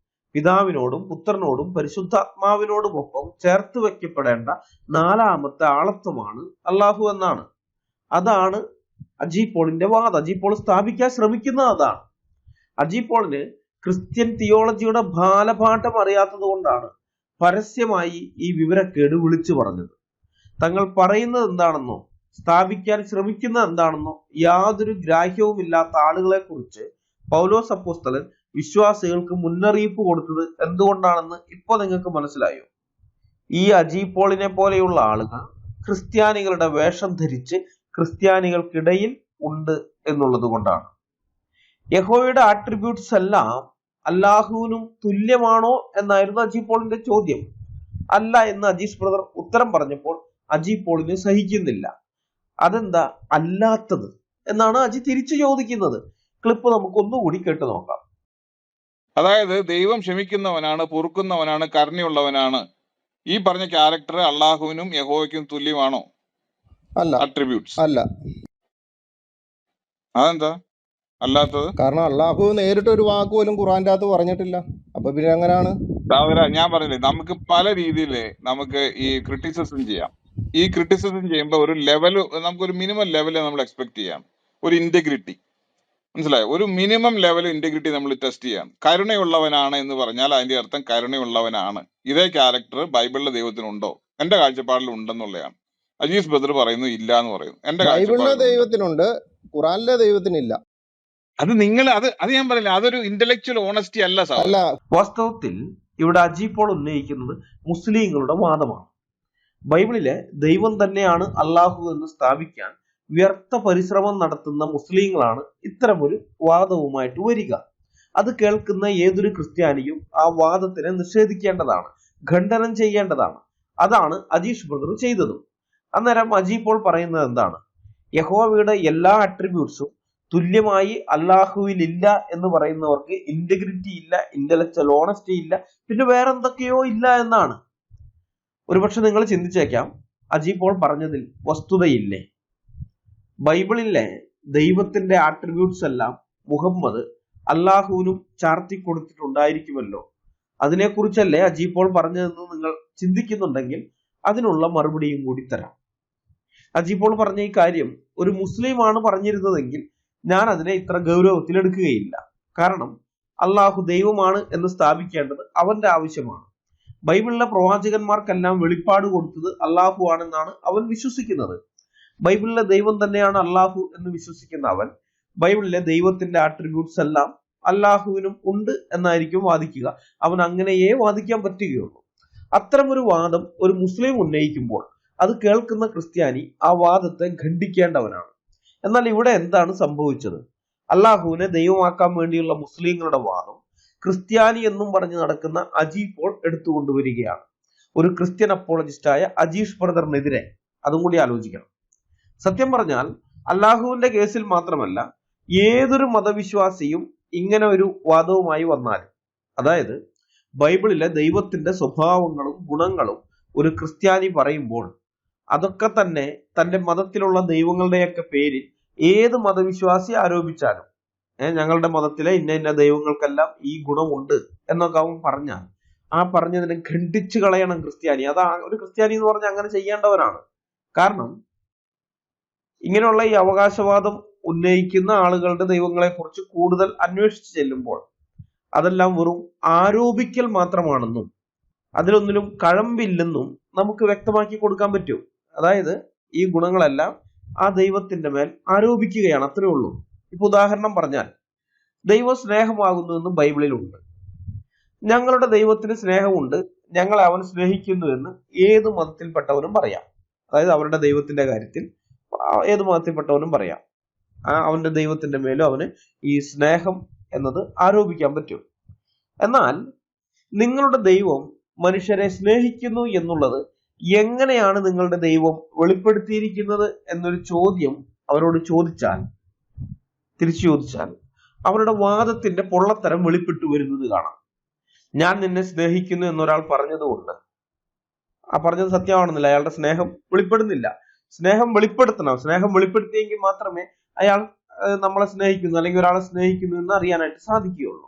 പിതാവിനോടും പുത്രനോടും പരിശുദ്ധാത്മാവിനോടുമൊപ്പം ചേർത്ത് വെക്കപ്പെടേണ്ട 4ാമത്തെ ആളത്വമാണ് അള്ളാഹു എന്നാണ്. അതാണ് അജി പോളിന്റെ വാദം. അജി പോൾ സ്ഥാപിക്കാൻ ശ്രമിക്കുന്നത് അതാണ്. അജി പോളിന് ക്രിസ്ത്യൻ തിയോളജിയുടെ ബാലപാഠം അറിയാത്തത് കൊണ്ടാണ് പരസ്യമായി ഈ വിവരക്കേട് വിളിച്ചു പറഞ്ഞത്. തങ്ങൾ പറയുന്നത് എന്താണെന്നോ സ്ഥാപിക്കാൻ ശ്രമിക്കുന്നത് എന്താണെന്നോ യാതൊരു ഗ്രാഹ്യവുമില്ലാത്ത ആളുകളെ കുറിച്ച് പൗലോസ് അപ്പോസ്തലൻ വിശ്വാസികൾക്ക് മുന്നറിയിപ്പ് കൊടുത്തത് എന്തുകൊണ്ടാണെന്ന് ഇപ്പൊ നിങ്ങൾക്ക് മനസ്സിലായോ? ഈ അജി പോളിനെ പോലെയുള്ള ആളുകൾ ക്രിസ്ത്യാനികളുടെ വേഷം ധരിച്ച് ക്രിസ്ത്യാനികൾക്കിടയിൽ ഉണ്ട് എന്നുള്ളത് കൊണ്ടാണ്. യഹോവയുടെ ആട്രിബ്യൂട്ട്സ് എല്ലാം അല്ലാഹുവിനും തുല്യമാണോ എന്നായിരുന്നു അജി പോളിന്റെ ചോദ്യം. അല്ല എന്ന് അജീഷ് ബ്രദർ ഉത്തരം പറഞ്ഞപ്പോൾ അജി പോളിന് സഹിക്കുന്നില്ല. അതെന്താ അല്ലാത്തത് എന്നാണ് അജി തിരിച്ചു ചോദിക്കുന്നത്. ക്ലിപ്പ് നമുക്ക് ഒന്നുകൂടി കേട്ടു നോക്കാം. അതായത് ദൈവം ക്ഷമിക്കുന്നവനാണ്, പൊറുക്കുന്നവനാണ്, കരുണയുള്ളവനാണ്. ഈ പറഞ്ഞ ക്യാരക്ടർ അള്ളാഹുവിനും യഹോവയ്ക്കും തുല്യമാണോ? അല്ല അട്രിബ്യൂട്ട്സ് അല്ല. അതെന്താ അല്ലാത്തത്? കാരണം അള്ളാഹു നേരിട്ട് ഒരു വാക്ക് പോലും ഖുറാന്റെ അകത്ത് പറഞ്ഞിട്ടില്ല. അപ്പൊ പിന്നെ എങ്ങനെയാണ്? സഹോദരാ, ഞാൻ പറഞ്ഞില്ലേ, നമുക്ക് പല രീതിയിൽ നമുക്ക് ഈ ക്രിറ്റിസിസം ചെയ്യാം. ഈ ക്രിറ്റിസിസം ചെയ്യുമ്പോൾ ഒരു ലെവല്, നമുക്കൊരു മിനിമം ലെവല് നമ്മൾ എക്സ്പെക്ട് ചെയ്യാം. ഒരു ഇന്റഗ്രിറ്റി, മനസ്സിലായോ? ഒരു മിനിമം ലെവൽ ഇന്റഗ്രിറ്റി നമ്മൾ ടെസ്റ്റ് ചെയ്യാം. കരുണയുള്ളവനാണ് എന്ന് പറഞ്ഞാൽ അതിന്റെ അർത്ഥം കരുണയുള്ളവനാണ്. ഇതേ ക്യാരക്ടർ ബൈബിളിലെ ദൈവത്തിനുണ്ടോ? എന്റെ കാഴ്ചപ്പാടിൽ ഉണ്ടെന്നുള്ളതാണ്. അജീസ് ബദർ പറയുന്നു ഇല്ല എന്ന് പറയുന്നു. എന്റെ ബൈബിളിലെ കാഴ്ചപ്പാടിലുണ്ട്. ദൈവത്തിനുണ്ട്, ഖുറാനിലെ ദൈവത്തിനില്ല. അത് നിങ്ങൾ അത് ഞാൻ പറയില്ല, അതൊരു ഇന്റലക്ച്വൽ ഓണസ്റ്റി അല്ല അല്ല. സഹോദരൻ. വാസ്തവത്തിൽ ഇവിടെ അജി പോൾ ഉന്നയിക്കുന്നത് മുസ്ലിങ്ങളുടെ വാദമാണ്. ബൈബിളിലെ ദൈവം തന്നെയാണ് അള്ളാഹു എന്ന് സ്ഥാപിക്കാൻ വ്യർത്ഥ പരിശ്രമം നടത്തുന്ന മുസ്ലിങ്ങളാണ് ഇത്തരമൊരു വാദവുമായിട്ട് വരിക. അത് കേൾക്കുന്ന ഏതൊരു ക്രിസ്ത്യാനിയും ആ വാദത്തിനെ നിഷേധിക്കേണ്ടതാണ്, ഖണ്ഡനം ചെയ്യേണ്ടതാണ്. അതാണ് അജീഷ് ബ്രദർ ചെയ്തതും. അന്നേരം അജി പോൾ പറയുന്നത് എന്താണ്? യഹോവയുടെ എല്ലാ അട്രിബ്യൂട്ട്സും തുല്യമായി അള്ളാഹുവിൽ ഇല്ല എന്ന് പറയുന്നവർക്ക് ഇന്റഗ്രിറ്റി ഇല്ല, ഇന്റലക്ച്വൽ ഓണസ്റ്റി ഇല്ല, പിന്നെ വേറെന്തൊക്കെയോ ഇല്ല എന്നാണ്. ഒരുപക്ഷെ നിങ്ങൾ ചിന്തിച്ചേക്കാം, അജി പോൾ പറഞ്ഞതിൽ വസ്തുതയില്ലേ? ബൈബിളിലെ ദൈവത്തിന്റെ ആട്രിബ്യൂട്ട്സ് എല്ലാം മുഹമ്മദ് അള്ളാഹുവിനും ചാർത്തി കൊടുത്തിട്ടുണ്ടായിരിക്കുമല്ലോ. അതിനെക്കുറിച്ചല്ലേ അജി പോൾ പറഞ്ഞതെന്ന് നിങ്ങൾ ചിന്തിക്കുന്നുണ്ടെങ്കിൽ അതിനുള്ള മറുപടിയും കൂടി തരാം. അജി പോൾ പറഞ്ഞ ഈ കാര്യം ഒരു മുസ്ലിമാണ് പറഞ്ഞിരുന്നതെങ്കിൽ ഞാൻ അതിനെ ഇത്ര ഗൗരവത്തിലെടുക്കുകയില്ല. കാരണം അള്ളാഹു ദൈവമാണ് എന്ന് സ്ഥാപിക്കേണ്ടത് അവന്റെ ആവശ്യമാണ്. ബൈബിളിലെ പ്രവാചകന്മാർക്കെല്ലാം വെളിപ്പാട് കൊടുത്തത് അള്ളാഹു ആണെന്നാണ് അവൻ വിശ്വസിക്കുന്നത്. ബൈബിളിലെ ദൈവം തന്നെയാണ് അള്ളാഹു എന്ന് വിശ്വസിക്കുന്ന അവൻ ബൈബിളിലെ ദൈവത്തിന്റെ ആട്രിബ്യൂട്ട്സ് എല്ലാം അള്ളാഹുവിനും ഉണ്ട് എന്നായിരിക്കും വാദിക്കുക. അവൻ അങ്ങനെയേ വാദിക്കാൻ പറ്റുകയുള്ളൂ. അത്തരമൊരു വാദം ഒരു മുസ്ലിം ഉന്നയിക്കുമ്പോൾ അത് കേൾക്കുന്ന ക്രിസ്ത്യാനി ആ വാദത്തെ ഖണ്ഡിക്കേണ്ടവനാണ്. എന്നാൽ ഇവിടെ എന്താണ് സംഭവിച്ചത്? അള്ളാഹുവിനെ ദൈവമാക്കാൻ വേണ്ടിയുള്ള മുസ്ലിങ്ങളുടെ വാദം ക്രിസ്ത്യാനി എന്നും പറഞ്ഞ് നടക്കുന്ന അജി പോൾ എടുത്തുകൊണ്ടുവരികയാണ്. ഒരു ക്രിസ്ത്യൻ അപ്പോളജിസ്റ്റായ അജീഷ് ബ്രദറിനെതിരെ. അതും കൂടി ആലോചിക്കണം. സത്യം പറഞ്ഞാൽ അള്ളാഹുവിന്റെ കേസിൽ മാത്രമല്ല, ഏതൊരു മതവിശ്വാസിയും ഇങ്ങനെ ഒരു വാദവുമായി വന്നാലും, അതായത് ബൈബിളിലെ ദൈവത്തിന്റെ സ്വഭാവങ്ങളും ഗുണങ്ങളും ഒരു ക്രിസ്ത്യാനി പറയുമ്പോൾ അതൊക്കെ തന്നെ തന്റെ മതത്തിലുള്ള ദൈവങ്ങളുടെയൊക്കെ പേരിൽ ഏത് മതവിശ്വാസി ആരോപിച്ചാലും, ഞങ്ങളുടെ മതത്തിലെ ഇന്ന ഇന്ന ദൈവങ്ങൾക്കെല്ലാം ഈ ഗുണമുണ്ട് എന്നൊക്കെ അവൻ പറഞ്ഞാൽ ആ പറഞ്ഞതിനെ ഖണ്ഡിച്ചു കളയണം ക്രിസ്ത്യാനി. അതാ ഒരു ക്രിസ്ത്യാനി എന്ന് പറഞ്ഞാൽ അങ്ങനെ ചെയ്യേണ്ടവനാണ്. കാരണം ഇങ്ങനെയുള്ള ഈ അവകാശവാദം ഉന്നയിക്കുന്ന ആളുകളുടെ ദൈവങ്ങളെ കുറിച്ച് കൂടുതൽ അന്വേഷിച്ച് ചെല്ലുമ്പോൾ അതെല്ലാം വെറും ആരോപിക്കൽ മാത്രമാണെന്നും അതിലൊന്നിലും കഴമ്പില്ലെന്നും നമുക്ക് വ്യക്തമാക്കി കൊടുക്കാൻ പറ്റും. അതായത് ഈ ഗുണങ്ങളെല്ലാം ആ ദൈവത്തിന്റെ മേൽ ആരോപിക്കുകയാണ്, അത്രേ ഉള്ളൂ. ഇപ്പൊ ഉദാഹരണം പറഞ്ഞാൽ, ദൈവം സ്നേഹമാകുന്നു എന്ന് ബൈബിളിലുണ്ട്. ഞങ്ങളുടെ ദൈവത്തിന് സ്നേഹമുണ്ട്, ഞങ്ങളെ അവൻ സ്നേഹിക്കുന്നു എന്ന് ഏത് മതത്തിൽപ്പെട്ടവനും പറയാം. അതായത് അവരുടെ ദൈവത്തിന്റെ കാര്യത്തിൽ ഏത് മതത്തിൽപ്പെട്ടവനും പറയാം. അവന്റെ ദൈവത്തിന്റെ മേലും അവന് ഈ സ്നേഹം എന്നത് ആരോപിക്കാൻ പറ്റും. എന്നാൽ നിങ്ങളുടെ ദൈവം മനുഷ്യരെ സ്നേഹിക്കുന്നു എന്നുള്ളത് എങ്ങനെയാണ് നിങ്ങളുടെ ദൈവം വെളിപ്പെടുത്തിയിരിക്കുന്നത് എന്നൊരു ചോദ്യം അവരോട് തിരിച്ചു ചോദിച്ചാൽ അവരുടെ വാദത്തിന്റെ പൊള്ളത്തരം വെളിപ്പെട്ടു വരുന്നത് കാണാം. ഞാൻ നിന്നെ സ്നേഹിക്കുന്നു എന്നൊരാൾ പറഞ്ഞതുകൊണ്ട് ആ പറഞ്ഞത് സത്യമാണെന്നില്ല, അയാളുടെ സ്നേഹം വെളിപ്പെടുന്നില്ല. സ്നേഹം വെളിപ്പെടുത്തണം. സ്നേഹം വെളിപ്പെടുത്തിയെങ്കിൽ മാത്രമേ അയാൾ നമ്മളെ സ്നേഹിക്കുന്നു അല്ലെങ്കിൽ ഒരാളെ സ്നേഹിക്കുന്നു എന്ന് അറിയാനായിട്ട് സാധിക്കുകയുള്ളൂ.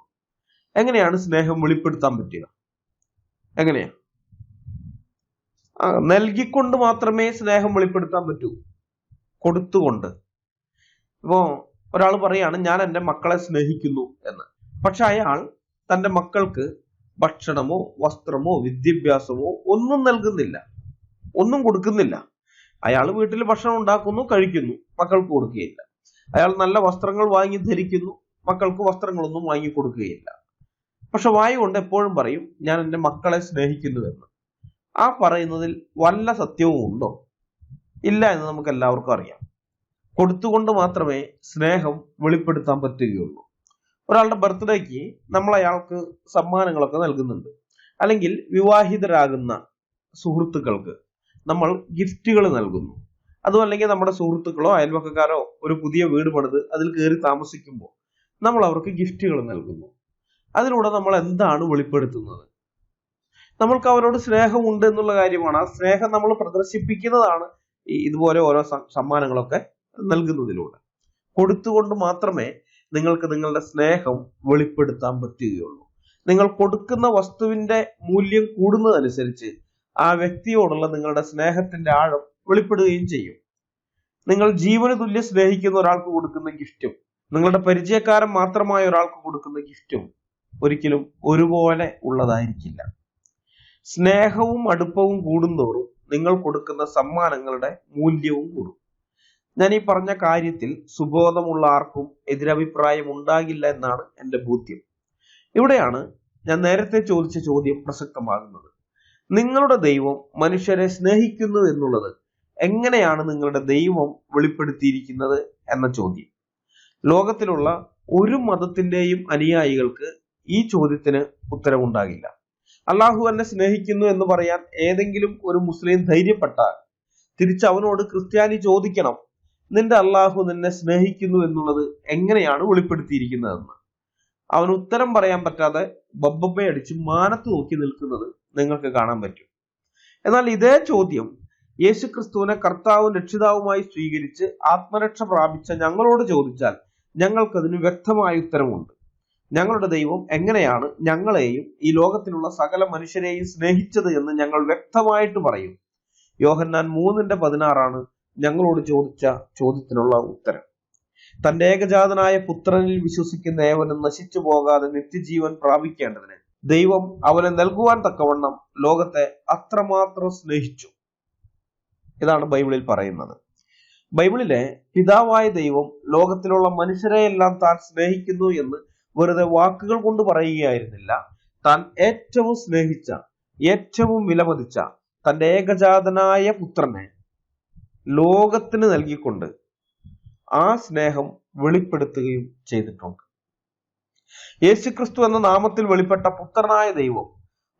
എങ്ങനെയാണ് സ്നേഹം വെളിപ്പെടുത്താൻ പറ്റുക? എങ്ങനെയാ? നൽകിക്കൊണ്ട് മാത്രമേ സ്നേഹം വെളിപ്പെടുത്താൻ പറ്റൂ, കൊടുത്തുകൊണ്ട്. ഇപ്പോ ഒരാൾ പറയാണ് ഞാൻ എൻ്റെ മക്കളെ സ്നേഹിക്കുന്നു എന്ന്. പക്ഷെ അയാൾ തൻ്റെ മക്കൾക്ക് ഭക്ഷണമോ വസ്ത്രമോ വിദ്യാഭ്യാസമോ ഒന്നും നൽകുന്നില്ല, ഒന്നും കൊടുക്കുന്നില്ല. അയാൾ വീട്ടിൽ ഭക്ഷണം ഉണ്ടാക്കുന്നു, കഴിക്കുന്നു, മക്കൾക്ക് കൊടുക്കുകയില്ല. അയാൾ നല്ല വസ്ത്രങ്ങൾ വാങ്ങി ധരിക്കുന്നു, മക്കൾക്ക് വസ്ത്രങ്ങളൊന്നും വാങ്ങിക്കൊടുക്കുകയില്ല. പക്ഷെ വായ കൊണ്ട് എപ്പോഴും പറയും ഞാൻ എൻ്റെ മക്കളെ സ്നേഹിക്കുന്നുവെന്ന്. ആ പറയുന്നതിൽ വല്ല സത്യവും ഉണ്ടോ? ഇല്ല എന്ന് നമുക്ക് എല്ലാവർക്കും അറിയാം. കൊടുത്തുകൊണ്ട് മാത്രമേ സ്നേഹം വെളിപ്പെടുത്താൻ പറ്റുകയുള്ളൂ. ഒരാളുടെ ബർത്ത്ഡേക്ക് നമ്മൾ അയാൾക്ക് സമ്മാനങ്ങളൊക്കെ നൽകുന്നുണ്ട്. അല്ലെങ്കിൽ വിവാഹിതരാകുന്ന സുഹൃത്തുക്കൾക്ക് നമ്മൾ ഗിഫ്റ്റുകൾ നൽകുന്നു. അതും അല്ലെങ്കിൽ നമ്മുടെ സുഹൃത്തുക്കളോ അയൽവക്കക്കാരോ ഒരു പുതിയ വീട് പണിത് അതിൽ കയറി താമസിക്കുമ്പോൾ നമ്മൾ അവർക്ക് ഗിഫ്റ്റുകൾ നൽകുന്നു. അതിലൂടെ നമ്മൾ എന്താണ് വെളിപ്പെടുത്തുന്നത്? നമ്മൾക്ക് അവരോട് സ്നേഹമുണ്ട് എന്നുള്ള കാര്യമാണ്. ആ സ്നേഹം നമ്മൾ പ്രദർശിപ്പിക്കുന്നതാണ് ഇതുപോലെ ഓരോ സമ്മാനങ്ങളൊക്കെ നൽകുന്നതിലൂടെ. കൊടുത്തുകൊണ്ട് മാത്രമേ നിങ്ങൾക്ക് നിങ്ങളുടെ സ്നേഹം വെളിപ്പെടുത്താൻ പറ്റുകയുള്ളൂ. നിങ്ങൾ കൊടുക്കുന്ന വസ്തുവിന്റെ മൂല്യം കൂടുന്നതനുസരിച്ച് ആ വ്യക്തിയോടുള്ള നിങ്ങളുടെ സ്നേഹത്തിന്റെ ആഴം വെളിപ്പെടുകയും ചെയ്യും. നിങ്ങൾ ജീവന് തുല്യം സ്നേഹിക്കുന്ന ഒരാൾക്ക് കൊടുക്കുന്ന ഗിഫ്റ്റും നിങ്ങളുടെ പരിചയക്കാരൻ മാത്രമായ ഒരാൾക്ക് കൊടുക്കുന്ന ഗിഫ്റ്റും ഒരിക്കലും ഒരുപോലെ ഉള്ളതായിരിക്കില്ല. സ്നേഹവും അടുപ്പവും കൂടുന്തോറും നിങ്ങൾ കൊടുക്കുന്ന സമ്മാനങ്ങളുടെ മൂല്യവും കൂടും. ഞാൻ ഈ പറഞ്ഞ കാര്യത്തിൽ സുബോധമുള്ള ആർക്കും എതിരഭിപ്രായം ഉണ്ടാകില്ല എന്നാണ് എൻ്റെ ബോധ്യം. ഇവിടെയാണ് ഞാൻ നേരത്തെ ചോദിച്ച ചോദ്യം പ്രസക്തമാകുന്നത്. നിങ്ങളുടെ ദൈവം മനുഷ്യരെ സ്നേഹിക്കുന്നു എന്നുള്ളത് എങ്ങനെയാണ് നിങ്ങളുടെ ദൈവം വെളിപ്പെടുത്തിയിരിക്കുന്നത് എന്ന ചോദ്യം. ലോകത്തിലുള്ള ഒരു മതത്തിന്റെയും അനുയായികൾക്ക് ഈ ചോദ്യത്തിന് ഉത്തരവുണ്ടാകില്ല. അള്ളാഹു എന്നെ സ്നേഹിക്കുന്നു എന്ന് പറയാൻ ഏതെങ്കിലും ഒരു മുസ്ലിം ധൈര്യപ്പെട്ടാൽ തിരിച്ച് അവനോട് ക്രിസ്ത്യാനി ചോദിക്കണം, നിന്റെ അള്ളാഹു നിന്നെ സ്നേഹിക്കുന്നു എന്നുള്ളത് എങ്ങനെയാണ് വെളിപ്പെടുത്തിയിരിക്കുന്നതെന്ന്. അവന് ഉത്തരം പറയാൻ പറ്റാതെ ബബ്ബയടിച്ച് മാനത്ത് നോക്കി നിൽക്കുന്നത് നിങ്ങൾക്ക് കാണാൻ പറ്റും. എന്നാൽ ഇതേ ചോദ്യം യേശുക്രിസ്തുവിനെ കർത്താവും രക്ഷിതാവുമായി സ്വീകരിച്ച് ആത്മരക്ഷ പ്രാപിച്ച ഞങ്ങളോട് ചോദിച്ചാൽ ഞങ്ങൾക്കതിന് വ്യക്തമായ ഉത്തരമുണ്ട്. ഞങ്ങളുടെ ദൈവം എങ്ങനെയാണ് ഞങ്ങളെയും ഈ ലോകത്തിലുള്ള സകല മനുഷ്യരെയും സ്നേഹിച്ചത് എന്ന് ഞങ്ങൾ വ്യക്തമായിട്ട് പറയും. യോഹന്നാൻ 3:16 ഞങ്ങളോട് ചോദിച്ച ചോദ്യത്തിനുള്ള ഉത്തരം. തന്റെ ഏകജാതനായ പുത്രനിൽ വിശ്വസിക്കുന്ന ഏവനും നശിച്ചു പോകാതെ നിത്യജീവൻ പ്രാപിക്കേണ്ടതിന് ദൈവം അവനെ നൽകുവാൻ തക്കവണ്ണം ലോകത്തെ അത്രമാത്രം സ്നേഹിച്ചു. ഇതാണ് ബൈബിളിൽ പറയുന്നത്. ബൈബിളിലെ പിതാവായ ദൈവം ലോകത്തിലുള്ള മനുഷ്യരെയെല്ലാം താൻ സ്നേഹിക്കുന്നു എന്ന് വെറുതെ വാക്കുകൾ കൊണ്ട് പറയുകയായിരുന്നില്ല. താൻ ഏറ്റവും സ്നേഹിച്ച, ഏറ്റവും വിലമതിച്ച തന്റെ ഏകജാതനായ പുത്രനെ ലോകത്തിന് നൽകിക്കൊണ്ട് ആ സ്നേഹം വെളിപ്പെടുത്തുകയും ചെയ്തിട്ടുണ്ട്. യേശുക്രിസ്തു എന്ന നാമത്തിൽ വെളിപ്പെട്ട പുത്രനായ ദൈവം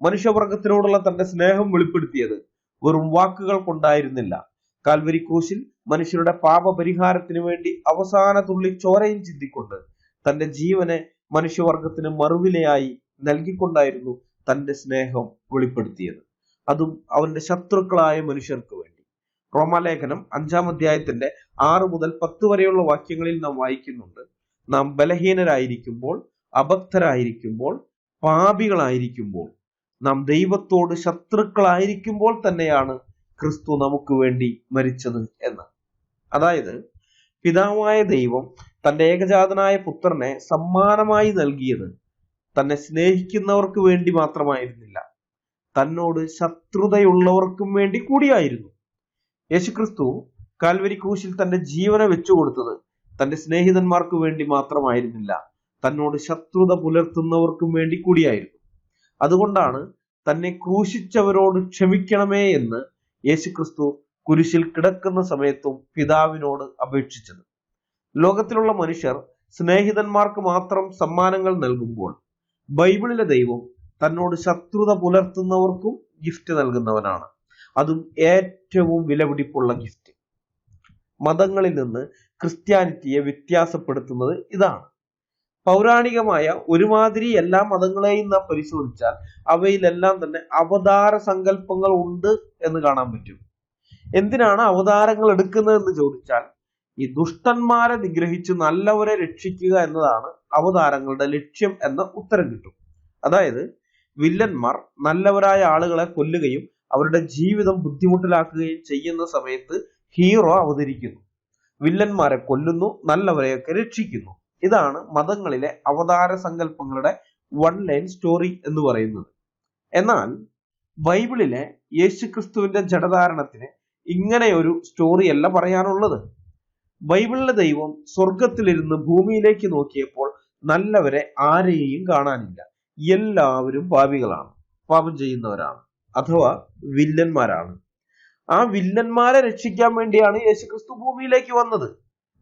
മനുഷ്യവർഗത്തിനോടുള്ള തന്റെ സ്നേഹം വെളിപ്പെടുത്തിയത് വെറും വാക്കുകൾ കൊണ്ടായിരുന്നില്ല. കാൽവരി ക്രൂശിൽ മനുഷ്യരുടെ പാപപരിഹാരത്തിന് വേണ്ടി അവസാന തുള്ളി ചോരയും ചിന്തിക്കൊണ്ട് തന്റെ ജീവനെ മനുഷ്യവർഗത്തിന് മറുവിലയായി നൽകിക്കൊണ്ടായിരുന്നു തന്റെ സ്നേഹം വെളിപ്പെടുത്തിയത്. അതും അവന്റെ ശത്രുക്കളായ മനുഷ്യർക്ക് വേണ്ടി. റോമാലേഖനം 5-ാം അധ്യായത്തിന്റെ 6 മുതൽ 10 വരെയുള്ള വാക്യങ്ങളിൽ നാം വായിക്കുന്നുണ്ട്, നാം ബലഹീനരായിരിക്കുമ്പോൾ, അബദ്ധരായിരിക്കുമ്പോൾ, പാപികളായിരിക്കുമ്പോൾ, നാം ദൈവത്തോട് ശത്രുക്കളായിരിക്കുമ്പോൾ തന്നെയാണ് ക്രിസ്തു നമുക്ക് വേണ്ടി മരിച്ചത് എന്ന്. അതായത് പിതാവായ ദൈവം തന്റെ ഏകജാതനായ പുത്രനെ സമ്മാനമായി നൽകിയത് തന്നെ സ്നേഹിക്കുന്നവർക്ക് വേണ്ടി മാത്രമായിരുന്നില്ല, തന്നോട് ശത്രുതയുള്ളവർക്കും വേണ്ടി കൂടിയായിരുന്നു. യേശുക്രിസ്തു കാൽവരി ക്രൂശിൽ തന്റെ ജീവനെ വെച്ചുകൊടുത്തത് തന്റെ സ്നേഹിതന്മാർക്ക് വേണ്ടി മാത്രമായിരുന്നില്ല, തന്നോട് ശത്രുത പുലർത്തുന്നവർക്കും വേണ്ടി കൂടിയായിരുന്നു. അതുകൊണ്ടാണ് തന്നെ ക്രൂശിച്ചവരോട് ക്ഷമിക്കണമേ എന്ന് യേശുക്രിസ്തു കുരിശിൽ കിടക്കുന്ന സമയത്തും പിതാവിനോട് അപേക്ഷിച്ചത്. ലോകത്തിലുള്ള മനുഷ്യർ സ്നേഹിതന്മാർക്ക് മാത്രം സമ്മാനങ്ങൾ നൽകുമ്പോൾ ബൈബിളിലെ ദൈവം തന്നോട് ശത്രുത പുലർത്തുന്നവർക്കും ഗിഫ്റ്റ് നൽകുന്നവനാണ്. അതും ഏറ്റവും വിലപിടിപ്പുള്ള ഗിഫ്റ്റ്. മതങ്ങളിൽ നിന്ന് ക്രിസ്ത്യാനിറ്റിയെ വ്യത്യാസപ്പെടുത്തുന്നത് ഇതാണ്. പൗരാണികമായ ഒരുമാതിരി എല്ലാ മതങ്ങളെയും നാം പരിശോധിച്ചാൽ അവയിലെല്ലാം തന്നെ അവതാര സങ്കല്പങ്ങൾ ഉണ്ട് എന്ന് കാണാൻ പറ്റും. എന്തിനാണ് അവതാരങ്ങൾ എടുക്കുന്നത് എന്ന് ചോദിച്ചാൽ, ഈ ദുഷ്ടന്മാരെ നിഗ്രഹിച്ച് നല്ലവരെ രക്ഷിക്കുക എന്നതാണ് അവതാരങ്ങളുടെ ലക്ഷ്യം എന്ന ഉത്തരം കിട്ടും. അതായത് വില്ലന്മാർ നല്ലവരായ ആളുകളെ കൊല്ലുകയും അവരുടെ ജീവിതം ബുദ്ധിമുട്ടിലാക്കുകയും ചെയ്യുന്ന സമയത്ത് ഹീറോ അവതരിക്കുന്നു, വില്ലന്മാരെ കൊല്ലുന്നു, നല്ലവരെയൊക്കെ രക്ഷിക്കുന്നു. ഇതാണ് മതങ്ങളിലെ അവതാര സങ്കല്പങ്ങളുടെ 1 ലൈൻ സ്റ്റോറി എന്ന് പറയുന്നത്. എന്നാൽ ബൈബിളിലെ യേശുക്രിസ്തുവിന്റെ ജഡധാരണത്തിന് ഇങ്ങനെയൊരു സ്റ്റോറിയല്ല പറയാനുള്ളത്. ബൈബിളിലെ ദൈവം സ്വർഗത്തിലിരുന്ന് ഭൂമിയിലേക്ക് നോക്കിയപ്പോൾ നല്ലവരെ ആരെയും കാണാനില്ല, എല്ലാവരും പാപികളാണ്, പാപം ചെയ്യുന്നവരാണ്, അഥവാ വില്ലന്മാരാണ്. ആ വില്ലന്മാരെ രക്ഷിക്കാൻ വേണ്ടിയാണ് യേശുക്രിസ്തു ഭൂമിയിലേക്ക് വന്നത്.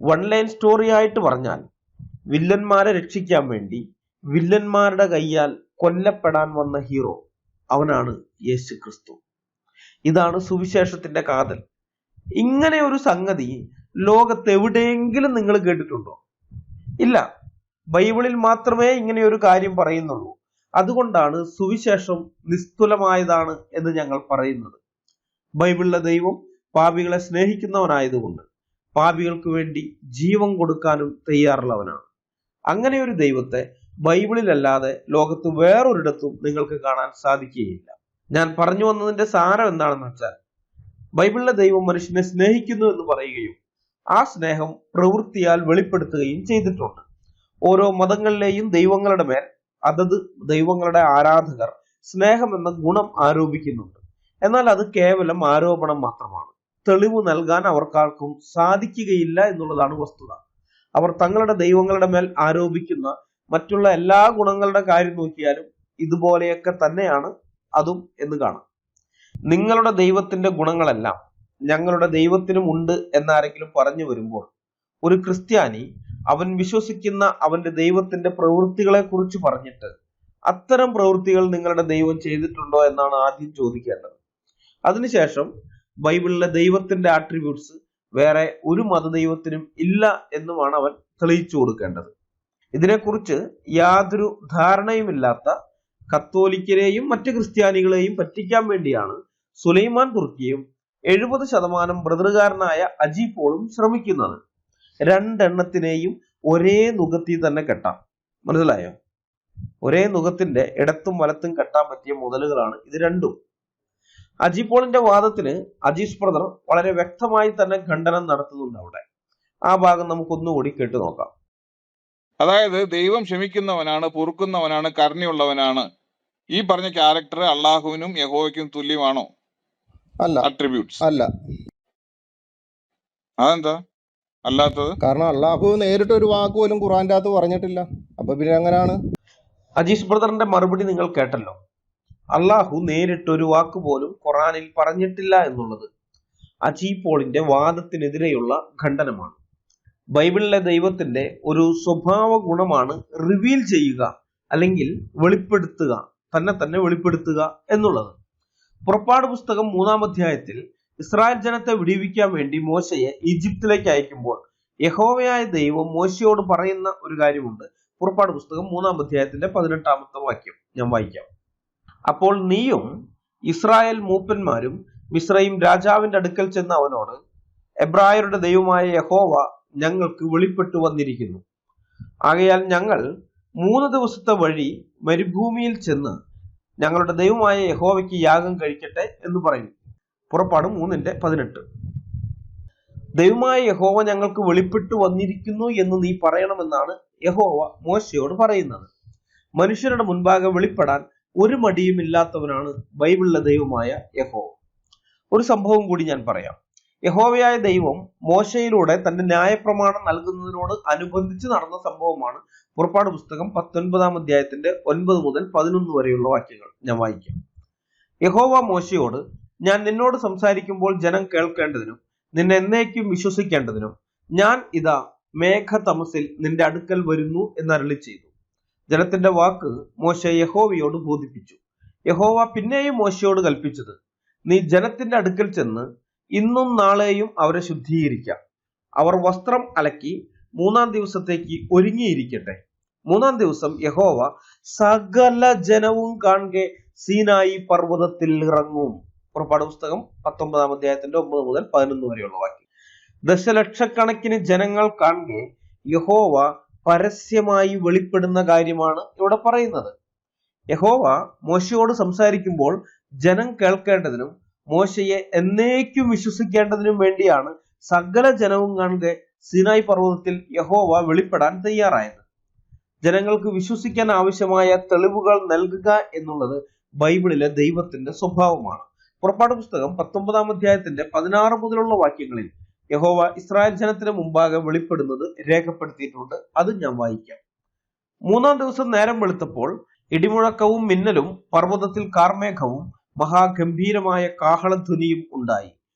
വൺ ലൈൻ സ്റ്റോറി ആയിട്ട് പറഞ്ഞാൽ, വില്ലന്മാരെ രക്ഷിക്കാൻ വേണ്ടി വില്ലന്മാരുടെ കയ്യാൽ കൊല്ലപ്പെടാൻ വന്ന ഹീറോ അവനാണ് യേശുക്രിസ്തു. ഇതാണ് സുവിശേഷത്തിന്റെ കാതൽ. ഇങ്ങനെ ഒരു സംഗതി ലോകത്ത് എവിടെയെങ്കിലും നിങ്ങൾ കേട്ടിട്ടുണ്ടോ? ഇല്ല. ബൈബിളിൽ മാത്രമേ ഇങ്ങനെ ഒരു കാര്യം പറയുന്നുള്ളൂ. അതുകൊണ്ടാണ് സുവിശേഷം നിസ്തുലമായതാണ് എന്ന് ഞങ്ങൾ പറയുന്നത്. ബൈബിളിലെ ദൈവം പാപികളെ സ്നേഹിക്കുന്നവനായതുകൊണ്ട് പാപികൾക്ക് വേണ്ടി ജീവൻ കൊടുക്കാനും തയ്യാറുള്ളവനാണ്. അങ്ങനെ ഒരു ദൈവത്തെ ബൈബിളിലല്ലാതെ ലോകത്ത് വേറൊരിടത്തും നിങ്ങൾക്ക് കാണാൻ സാധിക്കുകയില്ല. ഞാൻ പറഞ്ഞു വന്നതിന്റെ സാരം എന്താണെന്ന് വെച്ചാൽ, ബൈബിളിലെ ദൈവം മനുഷ്യനെ സ്നേഹിക്കുന്നു എന്ന് പറയുകയും ആ സ്നേഹം പ്രവൃത്തിയാൽ വെളിപ്പെടുത്തുകയും ചെയ്തിട്ടുണ്ട്. ഓരോ മതങ്ങളിലെയും ദൈവങ്ങളുടെ മേൽ അതത് ദൈവങ്ങളുടെ ആരാധകർ സ്നേഹം എന്ന ഗുണം ആരോപിക്കുന്നുണ്ട്. എന്നാൽ അത് കേവലം ആരോപണം മാത്രമാണ്. തെളിവ് നൽകാൻ അവർക്കാർക്കും സാധിക്കുകയില്ല എന്നുള്ളതാണ് വസ്തുത. അവർ തങ്ങളുടെ ദൈവങ്ങളുടെ മേൽ ആരോപിക്കുന്ന മറ്റുള്ള എല്ലാ ഗുണങ്ങളുടെ കാര്യം നോക്കിയാലും ഇതുപോലെയൊക്കെ തന്നെയാണ് അതും എന്ന് കാണാം. നിങ്ങളുടെ ദൈവത്തിന്റെ ഗുണങ്ങളെല്ലാം ഞങ്ങളുടെ ദൈവത്തിനും ഉണ്ട് എന്നാരെങ്കിലും പറഞ്ഞു വരുമ്പോൾ, ഒരു ക്രിസ്ത്യാനി അവൻ വിശ്വസിക്കുന്ന അവന്റെ ദൈവത്തിന്റെ പ്രവൃത്തികളെ കുറിച്ച് പറഞ്ഞിട്ട് അത്തരം പ്രവൃത്തികൾ നിങ്ങളുടെ ദൈവം ചെയ്തിട്ടുണ്ടോ എന്നാണ് ആദ്യം ചോദിക്കേണ്ടത്. അതിനുശേഷം ബൈബിളിലെ ദൈവത്തിന്റെ ആട്രിബ്യൂട്ട്സ് വേറെ ഒരു മതദൈവത്തിനും ഇല്ല എന്നുമാണ് അവൻ തെളിയിച്ചു കൊടുക്കേണ്ടത്. ഇതിനെക്കുറിച്ച് യാതൊരു ധാരണയുമില്ലാത്ത കത്തോലിക്കരെയും മറ്റ് ക്രിസ്ത്യാനികളെയും പറ്റിക്കാൻ വേണ്ടിയാണ് സുലൈമാൻ തുർക്കിയും 70% ബ്രദറുകാരനായ അജി പോളും ശ്രമിക്കുന്നത്. രണ്ടെണ്ണത്തിനെയും ഒരേ നുകത്തിൽ തന്നെ കെട്ടാം. മനസ്സിലായോ? ഒരേ നുകത്തിന്റെ ഇടത്തും വലത്തും കെട്ടാൻ പറ്റിയ മുതലുകളാണ് ഇത് രണ്ടും. അജി പോളിന്റെ വാദത്തിന് അജീഷ് ബ്രദർ വളരെ വ്യക്തമായി തന്നെ ഖണ്ഡനം നടത്തുന്നുണ്ട് അവിടെ. ആ ഭാഗം നമുക്കൊന്നുകൂടി കേട്ടു നോക്കാം. അതായത് ദൈവം ക്ഷമിക്കുന്നവനാണ്, പൊറുക്കുന്നവനാണ്, കരുണയുള്ളവനാണ്. ഈ പറഞ്ഞ ക്യാരക്ടർ അള്ളാഹുവിനും യഹോവയ്ക്കും തുല്യമാണോ? അല്ല, അട്രിബ്യൂട്ട്സ് അല്ല. അതെന്താ അല്ലാത്തത്? കാരണം അള്ളാഹു നേരിട്ട് ഒരു വാക്ക് പോലും ഖുറാന്റെ അകത്ത് പറഞ്ഞിട്ടില്ല. അപ്പൊ പിന്നെ എങ്ങനെയാണ്? അജീഷ് ബ്രദറിന്റെ മറുപടി നിങ്ങൾ കേട്ടല്ലോ. അള്ളാഹു നേരിട്ടൊരു വാക്ക് പോലും ഖുറാനിൽ പറഞ്ഞിട്ടില്ല എന്നുള്ളത് അജി പോളിന്റെ വാദത്തിനെതിരെയുള്ള ഖണ്ഡനമാണ്. ബൈബിളിലെ ദൈവത്തിന്റെ ഒരു സ്വഭാവ ഗുണമാണ് റിവീൽ ചെയ്യുക, അല്ലെങ്കിൽ വെളിപ്പെടുത്തുക, തന്നെ വെളിപ്പെടുത്തുക എന്നുള്ളത്. പുറപ്പാട് പുസ്തകം 3-ാം അധ്യായത്തിൽ ഇസ്രായേൽ ജനത്തെ വിടിവിക്കാൻ വേണ്ടി മോശയെ ഈജിപ്തിലേക്ക് അയക്കുമ്പോൾ യഹോവയായ ദൈവം മോശയോട് പറയുന്ന ഒരു കാര്യമുണ്ട്. പുറപ്പാട് പുസ്തകം 3-ാം അധ്യായത്തിന്റെ 18-ാമത്തെ വാക്യം ഞാൻ വായിക്കാം. അപ്പോൾ നീയും ഇസ്രായേൽ മൂപ്പന്മാരും മിസ്രയീം രാജാവിന്റെ അടുക്കൽ ചെന്ന് അവനോട്, എബ്രായരുടെ ദൈവമായ യഹോവ ഞങ്ങൾക്ക് വെളിപ്പെട്ടു വന്നിരിക്കുന്നു. ആകയാൽ ഞങ്ങൾ 3 ദിവസത്തെ വഴി മരുഭൂമിയിൽ ചെന്ന് ഞങ്ങളുടെ ദൈവമായ യഹോവയ്ക്ക് യാഗം കഴിക്കട്ടെ എന്ന് പറയും. പുറപ്പാട് 3:18. ദൈവമായ യഹോവ ഞങ്ങൾക്ക് വെളിപ്പെട്ടു വന്നിരിക്കുന്നു എന്ന് നീ പറയണമെന്നാണ് യഹോവ മോശയോട് പറയുന്നത്. മനുഷ്യരുടെ മുൻപാകെ വെളിപ്പെടാൻ ഒരു മടിയും ഇല്ലാത്തവനാണ് ബൈബിളിലെ ദൈവമായ യഹോവ. ഒരു സംഭവം കൂടി ഞാൻ പറയാം. യഹോവയായ ദൈവം മോശയിലൂടെ തന്റെ ന്യായപ്രമാണം നൽകുന്നതിനോട് അനുബന്ധിച്ച് നടന്ന സംഭവമാണ്. പുറപ്പാട് പുസ്തകം 19-ാം അധ്യായത്തിന്റെ 9 മുതൽ 11 വരെയുള്ള വാക്യങ്ങൾ ഞാൻ വായിക്കാം. യഹോവ മോശയോട്, ഞാൻ നിന്നോട് സംസാരിക്കുമ്പോൾ ജനം കേൾക്കേണ്ടതിനും നിന്നെ എന്നേക്കും വിശ്വസിക്കേണ്ടതിനും ഞാൻ ഇതാ മേഘതമസിൽ നിന്റെ അടുക്കൽ വരുന്നു എന്നരുളി ചെയ്തു. ജനത്തിന്റെ വാക്ക് മോശ യഹോവയോട് ബോധിപ്പിച്ചു. യഹോവ പിന്നെയും മോശയോട് കൽപ്പിച്ചത്, നീ ജനത്തിന്റെ അടുക്കൽ ചെന്ന് ഇന്നും നാളെയും അവരെ ശുദ്ധീകരിക്കാം. അവർ വസ്ത്രം അലക്കി 3-ാം ദിവസത്തേക്ക് ഒരുങ്ങിയിരിക്കട്ടെ. 3-ാം ദിവസം യഹോവ സകല ജനവും കാണെ സീനായി പർവ്വതത്തിൽ ഇറങ്ങും. പുറപ്പാട് പുസ്തകം 19-ാം അധ്യായത്തിന്റെ 9 മുതൽ 11 വരെയുള്ള വാക്യം. ദശലക്ഷക്കണക്കിന് ജനങ്ങൾ കാണെ യഹോവ പരസ്യമായി വെളിപ്പെടുന്ന കാര്യമാണ് ഇവിടെ പറയുന്നത്. യഹോവ മോശയോട് സംസാരിക്കുമ്പോൾ ജനം കേൾക്കേണ്ടതിനും മോശയെ എന്നേക്കും വിശ്വസിക്കേണ്ടതിനും വേണ്ടിയാണ് സകല ജനവും കാണെ സീനായി പർവ്വതത്തിൽ യഹോവ വെളിപ്പെടാൻ തയ്യാറായത്. ജനങ്ങൾക്ക് വിശ്വസിക്കാൻ ആവശ്യമായ തെളിവുകൾ നൽകുക എന്നുള്ളത് ബൈബിളിലെ ദൈവത്തിന്റെ സ്വഭാവമാണ്. പുറപ്പാട് പുസ്തകം 19-ാം അധ്യായത്തിന്റെ 16 മുതലുള്ള വാക്യങ്ങളിൽ യഹോവ ഇസ്രായേൽ ജനത്തിന് മുമ്പാകെ വെളിപ്പെടുന്നത് രേഖപ്പെടുത്തിയിട്ടുണ്ട്. അത് ഞാൻ വായിക്കാം. മൂന്നാം ദിവസം നേരം വെളുത്തപ്പോൾ ഇടിമുഴക്കവും മിന്നലും പർവ്വതത്തിൽ കാർമേഘവും മഹാഗംഭീരമായ കാഹളധ്വനിയും ഉണ്ടായി.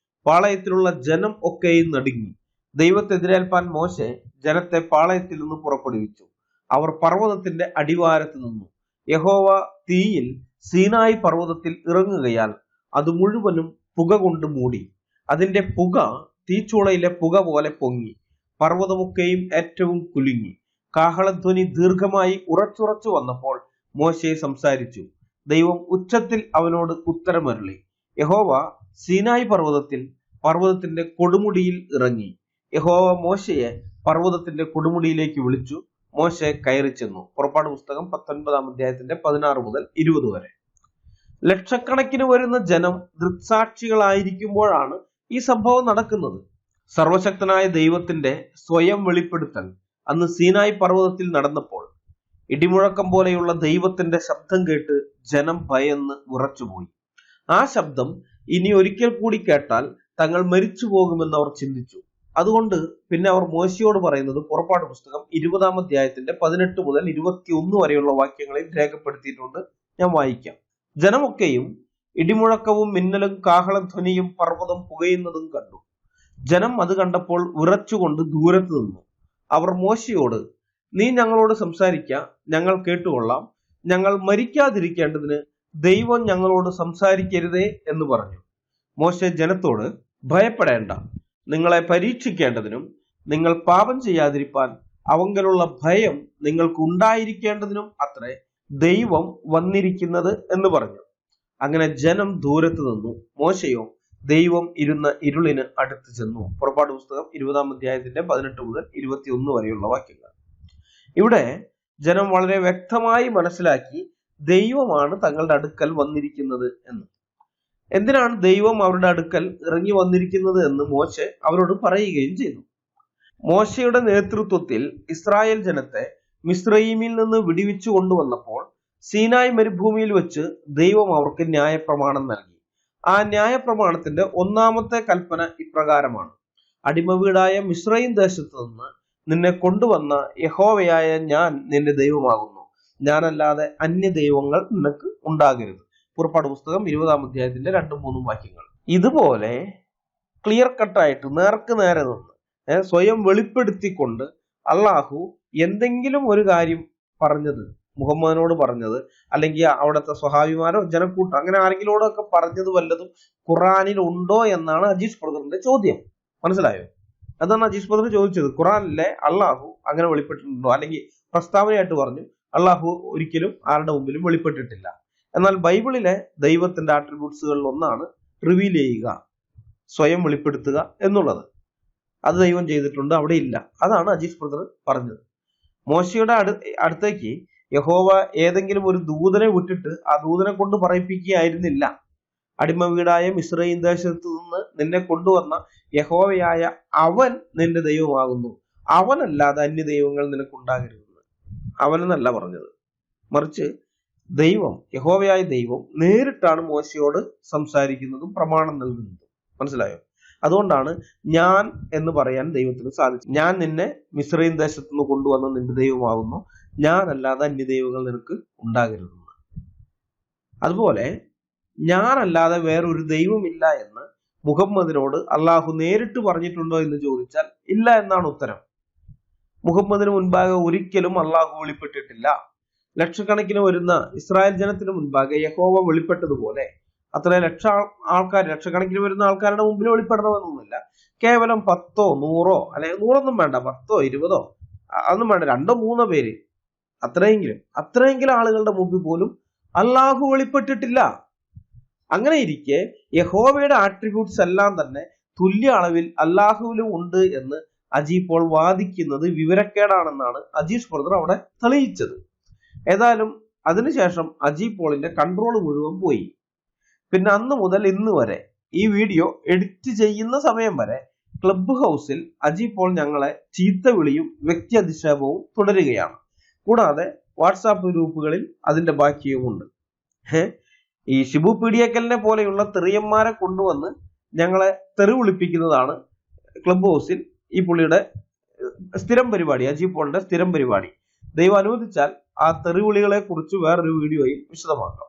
പാളയത്തിലുള്ള ജനം ഒക്കെയും നടുങ്ങി. ദൈവത്തെ എതിരേൽപ്പാൻ മോശെ ജനത്തെ പാളയത്തിൽ നിന്ന് പുറപ്പെടുവിച്ചു. അവർ പർവ്വതത്തിന്റെ അടിവാരത്ത് നിന്നു. യഹോവ തീയിൽ സീനായി പർവ്വതത്തിൽ ഇറങ്ങുകയാൽ അത് മുഴുവനും പുക കൊണ്ട് മൂടി. അതിന്റെ പുക തീച്ചൂളയിലെ പുക പോലെ പൊങ്ങി. പർവ്വതമൊക്കെയും ഏറ്റവും കുലുങ്ങി. കാഹളധ്വനി ദീർഘമായി ഉറച്ചുറച്ചു വന്നപ്പോൾ മോശെ സംസാരിച്ചു. ദൈവം ഉച്ചത്തിൽ അവനോട് ഉത്തരമരുളി. യഹോവ സീനായി പർവ്വതത്തിന്റെ കൊടുമുടിയിൽ ഇറങ്ങി. യഹോവ മോശയെ പർവ്വതത്തിന്റെ കൊടുമുടിയിലേക്ക് വിളിച്ചു. മോശെ കയറി ചെന്നു. പുറപ്പാട് പുസ്തകം 19 അധ്യായത്തിന്റെ 16 മുതൽ 20 വരെ. ലക്ഷക്കണക്കിന് വരുന്ന ജനം ദൃക്സാക്ഷികളായിരിക്കുമ്പോഴാണ് ഈ സംഭവം നടക്കുന്നത്. സർവശക്തനായ ദൈവത്തിന്റെ സ്വയം വെളിപ്പെടുത്തൽ അന്ന് സീനായി പർവ്വതത്തിൽ നടന്നപ്പോൾ ഇടിമുഴക്കം പോലെയുള്ള ദൈവത്തിന്റെ ശബ്ദം കേട്ട് ജനം ഭയന്ന് ഉറച്ചുപോയി. ആ ശബ്ദം ഇനി ഒരിക്കൽ കൂടി കേട്ടാൽ തങ്ങൾ മരിച്ചു പോകുമെന്ന് അവർ ചിന്തിച്ചു. അതുകൊണ്ട് പിന്നെ അവർ മോശയോട് പറയുന്നത് പുറപ്പാട് പുസ്തകം 20 അധ്യായത്തിന്റെ 18 മുതൽ 21 വരെയുള്ള വാക്യങ്ങളിൽ രേഖപ്പെടുത്തിയിട്ടുണ്ട്. ഞാൻ വായിക്കാം. ജനമൊക്കെയും ഇടിമുഴക്കവും മിന്നലും കാഹളധ്വനിയും പർവ്വതം പുകയുന്നതും കണ്ടു. ജനം അത് കണ്ടപ്പോൾ വിറച്ചുകൊണ്ട് ദൂരത്ത് നിന്നു. അവർ മോശയോട്, നീ ഞങ്ങളോട് സംസാരിക്ക, ഞങ്ങൾ കേട്ടുകൊള്ളാം. ഞങ്ങൾ മരിക്കാതിരിക്കേണ്ടതിന് ദൈവം ഞങ്ങളോട് സംസാരിക്കരുതേ എന്ന് പറഞ്ഞു. മോശെ ജനത്തോട്, ഭയപ്പെടേണ്ട, നിങ്ങളെ പരീക്ഷിക്കേണ്ടതിനും നിങ്ങൾ പാപം ചെയ്യാതിരിപ്പാൻ അവങ്കലുള്ള ഭയം നിങ്ങൾക്ക് ഉണ്ടായിരിക്കേണ്ടതിനും അത്രേ ദൈവം വന്നിരിക്കുന്നത് എന്ന് പറഞ്ഞു. അങ്ങനെ ജനം ദൂരത്ത് നിന്നു. മോശയോ ദൈവം ഇരുന്ന ഇരുളിന് അടുത്ത് ചെന്നു. പുറപ്പാട് പുസ്തകം 20 അധ്യായത്തിന്റെ 18 മുതൽ 21 വരെയുള്ള വാക്യങ്ങൾ. ഇവിടെ ജനം വളരെ വ്യക്തമായി മനസ്സിലാക്കി ദൈവമാണ് തങ്ങളുടെ അടുക്കൽ വന്നിരിക്കുന്നത് എന്ന്. എന്തിനാണ് ദൈവം അവരുടെ അടുക്കൽ ഇറങ്ങി വന്നിരിക്കുന്നത് എന്ന് മോശെ അവരോട് പറയുകയും ചെയ്തു. മോശയുടെ നേതൃത്വത്തിൽ ഇസ്രായേൽ ജനത്തെ മിസ്രയീമിൽ നിന്ന് വിടുവിച്ചു കൊണ്ടുവന്നപ്പോൾ സീനായ് മരുഭൂമിയിൽ വെച്ച് ദൈവം അവർക്ക് ന്യായപ്രമാണം നൽകി. ആ ന്യായപ്രമാണത്തിന്റെ ഒന്നാമത്തെ കൽപ്പന ഇപ്രകാരമാണ്: അടിമ വീടായ മിസ്രയീം ദേശത്ത് നിന്ന് നിന്നെ കൊണ്ടുവന്ന യഹോവയായ ഞാൻ നിന്റെ ദൈവമാകുന്നു. ഞാനല്ലാതെ അന്യ ദൈവങ്ങൾ നിനക്ക് ഉണ്ടാകരുത്. പുറപ്പാട് പുസ്തകം 20 അധ്യായത്തിന്റെ 2-3 വാക്യങ്ങൾ. ഇതുപോലെ ക്ലിയർ കട്ടായിട്ട് നേർക്ക് നേരെ നിന്ന് സ്വയം വെളിപ്പെടുത്തിക്കൊണ്ട് അള്ളാഹു എന്തെങ്കിലും ഒരു കാര്യം പറഞ്ഞത്, മുഹമ്മദിനോട് പറഞ്ഞത്, അല്ലെങ്കിൽ അവിടുത്തെ സ്വഹാബിമാരോ ജനക്കൂട്ടം അങ്ങനെ ആരെങ്കിലോടൊക്കെ പറഞ്ഞത് വല്ലതും ഖുറാനിൽ ഉണ്ടോ എന്നാണ് അജീഷ് ബ്രദറിന്റെ ചോദ്യം. മനസ്സിലായോ? അതാണ് അജീഷ് ബ്രദർ ചോദിച്ചത്. ഖുറാനിലെ അള്ളാഹു അങ്ങനെ വെളിപ്പെട്ടിട്ടുണ്ടോ? അല്ലെങ്കിൽ പ്രസ്താവനയായിട്ട് പറഞ്ഞു അള്ളാഹു ഒരിക്കലും ആരുടെ മുമ്പിലും വെളിപ്പെട്ടിട്ടില്ല. എന്നാൽ ബൈബിളിലെ ദൈവത്തിന്റെ ആട്രിബ്യൂട്ട്സുകളിൽ ഒന്നാണ് റിവീൽ ചെയ്യുക, സ്വയം വെളിപ്പെടുത്തുക എന്നുള്ളത്. അത് ദൈവം ചെയ്തിട്ടുണ്ട്, അവിടെ ഇല്ല. അതാണ് അജീഷ് ബ്രദർ പറഞ്ഞത്. മോശയുടെ അടുത്തേക്ക് യഹോവ ഏതെങ്കിലും ഒരു ദൂതനെ വിട്ടിട്ട് ആ ദൂതനെ കൊണ്ട് പറയിപ്പിക്കുകയായിരുന്നില്ല. അടിമ വീടായ മിസ്രയീം ദേശത്ത് നിന്ന് നിന്നെ കൊണ്ടുവന്ന യഹോവയായ അവൻ നിന്റെ ദൈവമാകുന്നു. അവനല്ലാതെ അന്യ ദൈവങ്ങൾ നിനക്കുണ്ടാകരുതെന്ന് അവനെന്നല്ല പറഞ്ഞത്. മറിച്ച് ദൈവം, യഹോവയായ ദൈവം നേരിട്ടാണ് മോശയോട് സംസാരിക്കുന്നതും പ്രമാണം നൽകുന്നതും. മനസ്സിലായോ? അതുകൊണ്ടാണ് ഞാൻ എന്ന് പറയാൻ ദൈവത്തിന് സാധിച്ചു. ഞാൻ നിന്നെ മിസ്രയീം ദേശത്ത് നിന്ന് കൊണ്ടുവന്ന നിന്റെ ദൈവമാകുന്നു, ഞാനല്ലാതെ അന്യ ദൈവങ്ങൾ നിനക്ക് ഉണ്ടാകരുതെന്ന്. അതുപോലെ ഞാനല്ലാതെ വേറൊരു ദൈവമില്ല എന്ന് മുഹമ്മദിനോട് അള്ളാഹു നേരിട്ട് പറഞ്ഞിട്ടുണ്ടോ എന്ന് ചോദിച്ചാൽ ഇല്ല എന്നാണ് ഉത്തരം. മുഹമ്മദിന് മുൻപാകെ ഒരിക്കലും അള്ളാഹു വെളിപ്പെട്ടിട്ടില്ല. ലക്ഷക്കണക്കിന് വരുന്ന ഇസ്രായേൽ ജനത്തിന് മുൻപാകെ യഹോവ വെളിപ്പെട്ടതുപോലെ അത്ര ലക്ഷക്കണക്കിന് വരുന്ന ആൾക്കാരുടെ മുമ്പിൽ വെളിപ്പെടണമെന്നൊന്നുമില്ല. കേവലം 10 100 അല്ലെങ്കിൽ 100 വേണ്ട, 10 20 അതൊന്നും വേണ്ട, 2 3 പേര്, അത്രയെങ്കിലും ആളുകളുടെ മുമ്പിൽ പോലും അള്ളാഹു വെളിപ്പെട്ടിട്ടില്ല. അങ്ങനെ ഇരിക്കെ യഹോവയുടെ ആട്രിബ്യൂട്ട്സ് എല്ലാം തന്നെ തുല്യ അളവിൽ അള്ളാഹുവിലും ഉണ്ട് എന്ന് അജി പോൾ വാദിക്കുന്നത് വിവരക്കേടാണെന്നാണ് അജീഷ് ബ്രദർ അവിടെ തെളിയിച്ചത്. ഏതായാലും അതിനുശേഷം അജി പോളിന്റെ കൺട്രോൾ മുഴുവൻ പോയി. പിന്നെ അന്ന് മുതൽ ഇന്ന് വരെ ഈ വീഡിയോ എഡിറ്റ് ചെയ്യുന്ന സമയം വരെ ക്ലബ് ഹൗസിൽ അജി പോൾ ഞങ്ങളെ ചീത്ത വിളിയും വ്യക്തി അധിക്ഷേപവും തുടരുകയാണ്. കൂടാതെ വാട്സാപ്പ് ഗ്രൂപ്പുകളിൽ അതിന്റെ ബാക്കിയുമുണ്ട്. ഈ ഷിബു പീഡിയക്കലിനെ പോലെയുള്ള തെറിയന്മാരെ കൊണ്ടുവന്ന് ഞങ്ങളെ തെറി വിളിപ്പിക്കുന്നതാണ് ക്ലബ് ഹൗസിൽ ഈ പുള്ളിയുടെ സ്ഥിരം പരിപാടി, അജി പോളിന്റെ സ്ഥിരം പരിപാടി. ദൈവം അനുവദിച്ചാൽ ആ തെറിവിളികളെ കുറിച്ച് വേറൊരു വീഡിയോയിൽ വിശദമാക്കാം.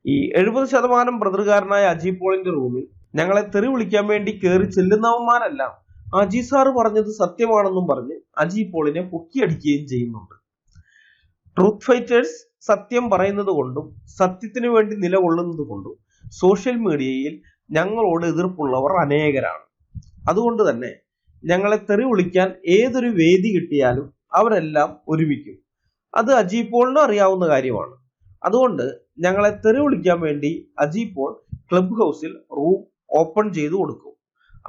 ഈ 70% ബ്രദറുകാരനായ അജി പോളിന്റെ റൂമിൽ ഞങ്ങളെ തെറി വിളിക്കാൻ വേണ്ടി കയറി ചെല്ലുന്നവന്മാരെല്ലാം അജി സാറ് പറഞ്ഞത് സത്യമാണെന്നും പറഞ്ഞ് അജി പോളിനെ പൊക്കിയടിക്കുകയും ചെയ്യുന്നുണ്ട്. ട്രൂത്ത് ഫൈറ്റേഴ്സ് സത്യം പറയുന്നത് കൊണ്ടും സത്യത്തിനു വേണ്ടി നിലകൊള്ളുന്നത് കൊണ്ടും സോഷ്യൽ മീഡിയയിൽ ഞങ്ങളോട് എതിർപ്പുള്ളവർ അനേകരാണ്. അതുകൊണ്ട് തന്നെ ഞങ്ങളെ തെറി വിളിക്കാൻ ഏതൊരു വേദി കിട്ടിയാലും അവരെല്ലാം ഒരുമിക്കും. അത് അജി പോളിനും അറിയാവുന്ന കാര്യമാണ്. അതുകൊണ്ട് ഞങ്ങളെ തെറി വിളിക്കാൻ വേണ്ടി അജി പോൾ ക്ലബ് ഹൗസിൽ റൂം ഓപ്പൺ ചെയ്തു കൊടുക്കും.